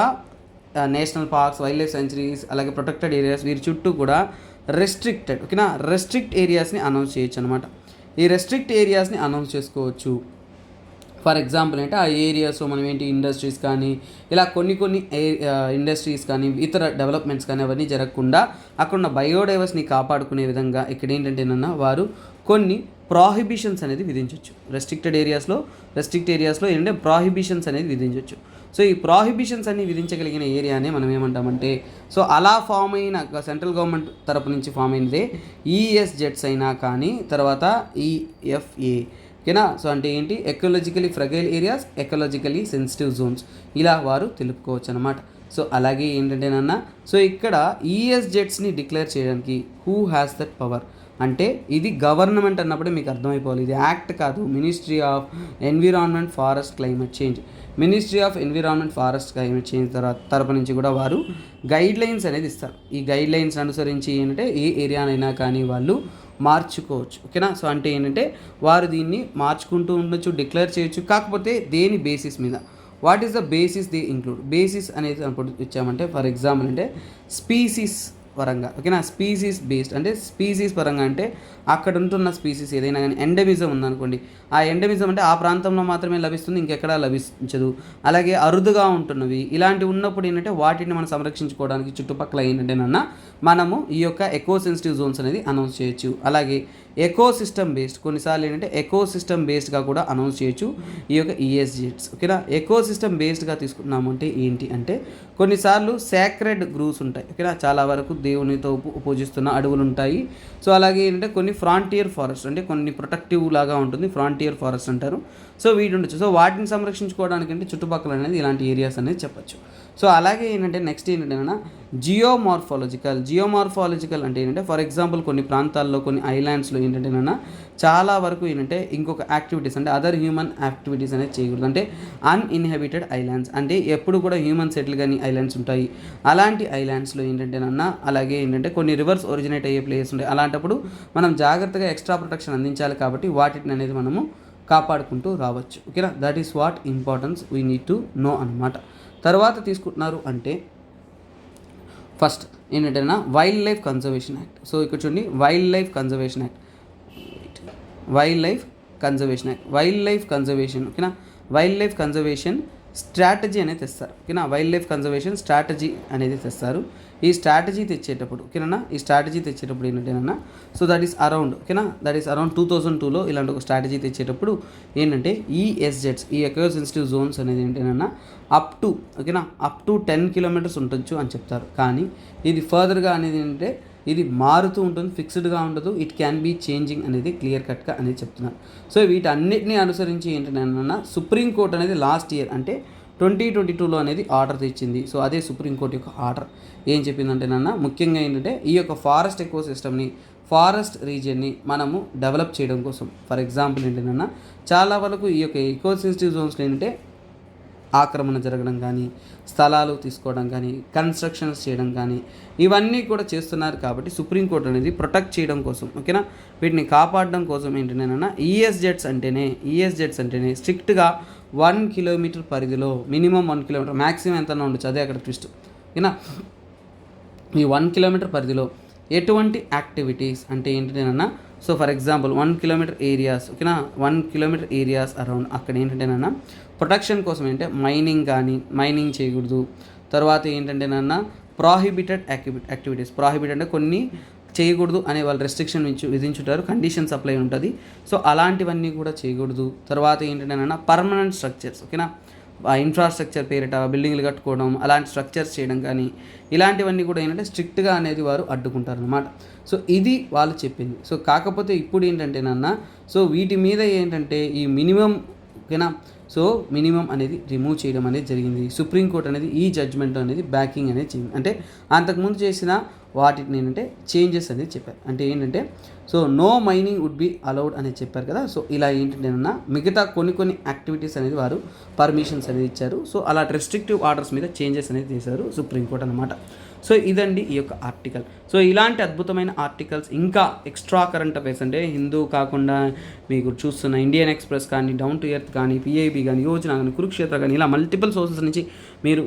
Speaker 1: national parks wild life sanctuaries అలాగే ప్రొటెక్టెడ్ ఏరియాస్ వీరి చుట్టూ కూడా రెస్ట్రిక్ట్ ఏరియాస్ని అనౌన్స్ చేయొచ్చు అనమాట. ఈ రెస్ట్రిక్ట్ ఏరియాస్ని అనౌన్స్ చేసుకోవచ్చు. ఫర్ ఎగ్జాంపుల్ అంటే ఆ ఏరియాస్లో మనం ఏంటి ఇండస్ట్రీస్ కానీ ఇలా కొన్ని ఇండస్ట్రీస్ కానీ ఇతర డెవలప్మెంట్స్ కానీ అవన్నీ జరగకుండా అక్కడ ఉన్న బయోడైవర్స్ని కాపాడుకునే విధంగా ఇక్కడ ఏంటంటేనన్నా వారు కొన్ని ప్రాహిబిషన్స్ అనేది విధించవచ్చు. రెస్ట్రిక్టెడ్ ఏరియాస్లో ఏంటంటే ప్రాహిబిషన్స్ అనేది విధించవచ్చు. సో ఈ ప్రాహిబిషన్స్ అన్ని విధించగలిగిన ఏరియానే మనం ఏమంటామంటే సో అలా ఫామ్ అయిన సెంట్రల్ గవర్నమెంట్ తరపు నుంచి ఫామ్ అయినదే ఈఎస్జెడ్స్ అయినా కానీ తర్వాత ఈఎఫ్ఏ ఓకేనా. సో అంటే ఏంటి ecologically fragile areas, ecologically sensitive Jones ఇలా వారు తెలుపుకోవచ్చు అనమాట. సో అలాగే ఏంటంటేనన్నా సో ఇక్కడ ఈఎస్జెడ్స్ని డిక్లేర్ చేయడానికి హూ హ్యాస్ దట్ పవర్ అంటే ఇది గవర్నమెంట్ అన్నప్పుడే మీకు అర్థమైపోవాలి. ఇది యాక్ట్ కాదు. Ministry of environment forest climate change తరపు నుంచి కూడా వారు గైడ్ లైన్స్ అనేది ఇస్తారు. ఈ గైడ్ లైన్స్ అనుసరించి ఏంటంటే ఏ ఏరియానైనా కానీ వాళ్ళు మార్చుకోవచ్చు. ఓకేనా. సో అంటే ఏంటంటే వారు దీన్ని మార్చుకుంటూ ఉండొచ్చు, డిక్లేర్ చేయొచ్చు. కాకపోతే దేని బేసిస్ మీద, what is the basis they include. Basis అనేది అప్పుడు ఇచ్చామంటే ఫర్ ఎగ్జాంపుల్ అంటే స్పీసీస్ పరంగా ఓకేనా. స్పీసీస్ బేస్డ్ అంటే స్పీసీస్ పరంగా అంటే అక్కడ ఉంటున్న స్పీసీస్ ఏదైనా కానీ ఎండమిజం ఉందనుకోండి, ఆ ఎండమిజం అంటే ఆ ప్రాంతంలో మాత్రమే లభిస్తుంది, ఇంకెక్కడా లభించదు. అలాగే అరుదుగా ఉంటున్నవి ఇలాంటివి ఉన్నప్పుడు ఏంటంటే వాటిని మనం సంరక్షించుకోవడానికి చుట్టుపక్కల ఏంటంటేనన్నా మనము ఈ యొక్క ఎకో సెన్సిటివ్ జోన్స్ అనేది అనౌన్స్ చేయొచ్చు. అలాగే ఎకో సిస్టమ్ బేస్డ్ కొన్నిసార్లు ఏంటంటే ఎకో సిస్టమ్ బేస్డ్గా కూడా అనౌన్స్ చేయొచ్చు ఈ యొక్క ఈఎస్జెడ్స్. ఓకేనా. ఎకో సిస్టమ్ బేస్డ్గా తీసుకున్నాము అంటే ఏంటి అంటే కొన్నిసార్లు సాక్రెడ్ గ్రూవ్స్ ఉంటాయి. ఓకేనా. చాలా వరకు దేవునితో పూజిస్తున్న అడవులు ఉంటాయి. సో అలాగే ఏంటంటే కొన్ని ఫ్రాంటియర్ ఫారెస్ట్ అంటే కొన్ని ప్రొటెక్టివ్ లాగా ఉంటుంది, ఫ్రాంటియర్ ఫారెస్ట్ అంటారు. సో వీటి ఉండొచ్చు. సో వాటిని సంరక్షించుకోవడానికి అంటే చుట్టుపక్కల అనేది ఇలాంటి ఏరియాస్ అనేది చెప్పచ్చు. సో అలాగే ఏంటంటే నెక్స్ట్ ఏంటంటే జియోమార్ఫాలజికల్ అంటే ఏంటంటే ఫర్ ఎగ్జాంపుల్ కొన్ని ప్రాంతాల్లో కొన్ని ఐలాండ్స్లో ఏంటంటేనన్నా చాలా వరకు ఏంటంటే ఇంకొక యాక్టివిటీస్ అంటే అదర్ హ్యూమన్ యాక్టివిటీస్ అనేది చేయకూడదు. అంటే అన్ఇన్హాబిటెడ్ ఐలాండ్స్ అంటే ఎప్పుడు కూడా హ్యూమన్ సెటిల్ కానీ ఐలాండ్స్ ఉంటాయి. అలాంటి ఐలాండ్స్లో ఏంటంటేనన్నా అలాగే ఏంటంటే కొన్ని రివర్స్ ఒరిజినేట్ అయ్యే ప్లేస్ ఉంటాయి. అలాంటప్పుడు మనం జాగ్రత్తగా ఎక్స్ట్రా ప్రొటెక్షన్ అందించాలి. కాబట్టి వాటిని అనేది మనము కాపాడుకుంటూ రావచ్చు. ఓకేనా. That is what importance we need to know అన్నమాట. తర్వాత తీసుకుంటున్నారు అంటే ఫస్ట్ ఏంటంటే wild life conservation act. So ఇక్కడ చూడండి వైల్డ్ లైఫ్ కన్జర్వేషన్ ఓకేనా. వైల్డ్ లైఫ్ కన్జర్వేషన్ స్ట్రాటజీ అనేది తెస్తారు. ఓకేనా. వైల్డ్ లైఫ్ కన్జర్వేషన్ స్ట్రాటజీ అనేది తెస్తారు. ఈ స్ట్రాటజీ తెచ్చేటప్పుడు ఏంటంటేనన్నా సో దట్ ఈస్ అరౌండ్ 2002లో ఇలాంటి ఒక స్ట్రాటజీ తెచ్చేటప్పుడు ఏంటంటే ఈఎస్జెడ్స్ ఈ ఎకో సెన్సిటివ్ జోన్స్ అనేది ఏంటంటేనన్నా అప్ టు 10 కిలోమీటర్స్ ఉండొచ్చు అని చెప్తారు. కానీ ఇది ఫర్దర్గా అనేది ఏంటంటే ఇది మారుతూ ఉంటుంది, ఫిక్స్డ్గా ఉండదు. ఇట్ క్యాన్ బీ చేంజింగ్ అనేది క్లియర్ కట్గా అనేది చెప్తున్నారు. సో వీటన్నిటిని అనుసరించి ఏంటంటే సుప్రీంకోర్టు అనేది లాస్ట్ ఇయర్ అంటే 2022లో అనేది ఆర్డర్ తెచ్చింది. సో అదే సుప్రీంకోర్టు యొక్క ఆర్డర్ ఏం చెప్పిందంటేనన్నా ముఖ్యంగా ఏంటంటే ఈ యొక్క ఫారెస్ట్ ఎకో సిస్టమ్ని ఫారెస్ట్ రీజియన్ని మనము డెవలప్ చేయడం కోసం ఫర్ ఎగ్జాంపుల్ ఏంటంటే చాలా వరకు ఈ యొక్క ఎకో సెన్సిటివ్ జోన్స్లో ఏంటంటే ఆక్రమణ జరగడం కానీ, స్థలాలు తీసుకోవడం కానీ, కన్స్ట్రక్షన్స్ చేయడం కానీ ఇవన్నీ కూడా చేస్తున్నారు. కాబట్టి సుప్రీంకోర్టు అనేది ప్రొటెక్ట్ చేయడం కోసం ఓకేనా వీటిని కాపాడడం కోసం ఏంటంటేనన్నా ఈఎస్జెడ్స్ అంటేనే స్ట్రిక్ట్గా 1 కిలోమీటర్ పరిధిలో మినిమం 1 కిలోమీటర్ మ్యాక్సిమం ఎంత ఉండొచ్చు అదే అక్కడ ట్విస్ట్ ఓకేనా. ఈ 1 కిలోమీటర్ పరిధిలో ఎటువంటి యాక్టివిటీస్ అంటే ఏంటంటేనన్నా so for example 1 kilometer areas ఓకేనా 1 కిలోమీటర్ ఏరియాస్ అరౌండ్ అక్కడ ఏంటంటేనన్నా ప్రొటెక్షన్ కోసం ఏంటంటే మైనింగ్ చేయకూడదు. తర్వాత ఏంటంటేనన్నా ప్రాహిబిటెడ్ యాక్టివిటీస్ అంటే కొన్ని చేయకూడదు అనే వాళ్ళు రెస్ట్రిక్షన్ విధించుంటారు, కండిషన్స్ అప్లై ఉంటుంది. సో అలాంటివన్నీ కూడా చేయకూడదు. తర్వాత ఏంటంటేనన్నా పర్మనెంట్ స్ట్రక్చర్స్ ఓకేనా ఇన్ఫ్రాస్ట్రక్చర్ పేరిట బిల్డింగ్లు కట్టుకోవడం అలాంటి స్ట్రక్చర్స్ చేయడం కానీ ఇలాంటివన్నీ కూడా ఏంటంటే స్ట్రిక్ట్గా అనేది వారు అడ్డుకుంటారు అన్నమాట. సో ఇది వాళ్ళు చెప్పింది. సో కాకపోతే ఇప్పుడు ఏంటంటేనన్నా సో వీటి మీద ఏంటంటే ఈ మినిమం ఓకేనా సో మినిమం అనేది రిమూవ్ చేయడం అనేది జరిగింది. సుప్రీంకోర్టు అనేది ఈ జడ్జ్మెంట్ అనేది బ్యాకింగ్ అనేది చేయండి అంటే అంతకుముందు చేసిన వాటిని ఏంటంటే చేంజెస్ అనేది చెప్పారు. అంటే ఏంటంటే so no mining would be allowed అనేది చెప్పారు కదా. సో ఇలా ఏంటంటే మిగతా కొన్ని యాక్టివిటీస్ అనేది వారు పర్మిషన్స్ అనేది ఇచ్చారు. సో అలా రెస్ట్రిక్టివ్ ఆర్డర్స్ మీద చేంజెస్ అనేది చేశారు సుప్రీంకోర్టు అనమాట. సో ఇదండి ఈ యొక్క ఆర్టికల్. సో ఇలాంటి అద్భుతమైన ఆర్టికల్స్ ఇంకా ఎక్స్ట్రా కరెంట్ అఫైర్స్ అంటే హిందూ కాకుండా మీకు చూస్తున్న ఇండియన్ ఎక్స్ప్రెస్ కానీ, డౌన్ టు ఎర్త్ కానీ, పిఐబి కానీ, యోజన కానీ, కురుక్షేత్ర కానీ ఇలా మల్టిపుల్ సోర్సెస్ నుంచి మీరు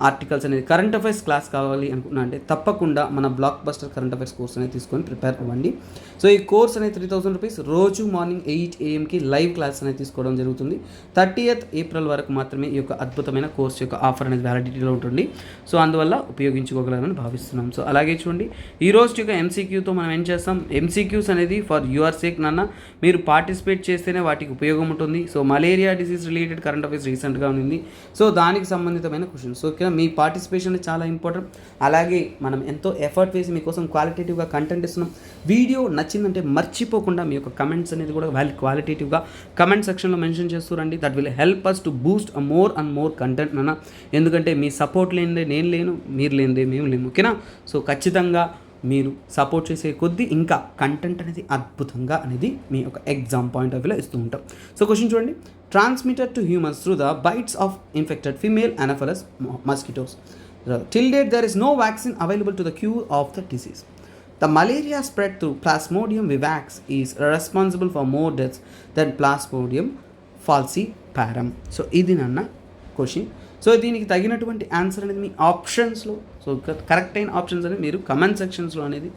Speaker 1: ఆర్టికల్స్ అనేది కరెంట్ అఫైర్స్ క్లాస్ కావాలి అనుకున్నా అంటే తప్పకుండా మన block buster current affairs course అనేది తీసుకొని ప్రిపేర్ అవ్వండి. సో ఈ కోర్స్ అనేది 3000 రూపీస్, రోజు మార్నింగ్ 8 AM లైవ్ క్లాస్ అనేది తీసుకోవడం జరుగుతుంది. 30th April వరకు మాత్రమే ఈ యొక్క అద్భుతమైన కోర్స్ యొక్క ఆఫర్ అనేది వ్యాలిడిటీలో ఉంటుంది. సో అందువల్ల ఉపయోగించుకోగలరని భావిస్తున్నాం. సో అలాగే చూడండి, ఈ రోజు యొక్క MCQతో మనం ఏం చేస్తాం, MCQs అనేది ఫర్ యువర్ సేక్ నాన్న, మీరు పార్టిసిపేట్ చేస్తేనే వాటికి ఉపయోగం ఉంటుంది. So malaria disease related current affairs రీసెంట్గా ఉంది. సో దానికి సంబంధితమైన క్వశ్చన్స్. సో ఓకే, మీ పార్టిసిపేషన్ చాలా ఇంపార్టెంట్. అలాగే మనం ఎంతో ఎఫర్ట్ వేసి మీకోసం క్వాలిటేటివ్గా కంటెంట్ ఇస్తున్నాం. వీడియో నచ్చిందంటే మర్చిపోకుండా మీ యొక్క కమెంట్స్ అనేది కూడా క్వాలిటేటివ్గా కమెంట్ సెక్షన్లో మెన్షన్ చేస్తూ రండి. That will help us to boost more and more content నాన్న. ఎందుకంటే మీ సపోర్ట్ లేనిదే నేను లేను, మీరు లేనిదే మేము లేము. ఓకేనా? సో ఖచ్చితంగా మీరు సపోర్ట్ చేసే కొద్దీ ఇంకా కంటెంట్ అనేది అద్భుతంగా అనేది మీ యొక్క ఎగ్జామ్ పాయింట్ ఆఫ్ వ్యూలో ఇస్తూ ఉంటాం. సో క్వశ్చన్ చూడండి, transmitted to humans through the bites of infected female Anopheles mosquitoes. Till date, there is no vaccine available to the cure of the disease. The malaria spread through Plasmodium vivax is responsible for more deaths than Plasmodium falciparum. So ఇది నాన్న క్వశ్చన్. సో దీనికి తగినటువంటి ఆన్సర్ అనేది మీ ఆప్షన్స్లో, సో కరెక్ట్ అయిన ఆప్షన్స్ అనేది మీరు కమెంట్ సెక్షన్స్లో అనేది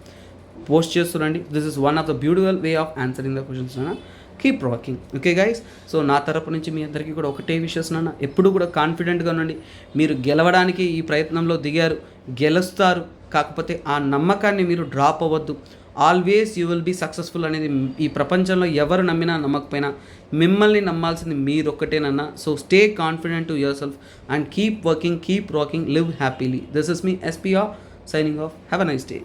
Speaker 1: పోస్ట్ చేస్తుండండి. This is one of the beautiful way of answering the questions నాన్న. Keep rocking. Okay guys, so నా తరపు నుంచి మీ అందరికీ కూడా ఒకటే విషయస్ నాన్న, ఎప్పుడు కూడా కాన్ఫిడెంట్గా ఉండండి. మీరు గెలవడానికి ఈ ప్రయత్నంలో దిగారు, గెలుస్తారు. కాకపోతే ఆ నమ్మకాన్ని మీరు డ్రాప్ అవ్వద్దు. Always you will be successful అనేది ఈ ప్రపంచంలో ఎవరు నమ్మినా నమ్మకపోయినా మిమ్మల్ని నమ్మాల్సింది మీరు ఒక్కటేనన్నా. So stay confident to yourself and keep working, keep rocking, live happily. This is me SPR signing off. Have a nice day.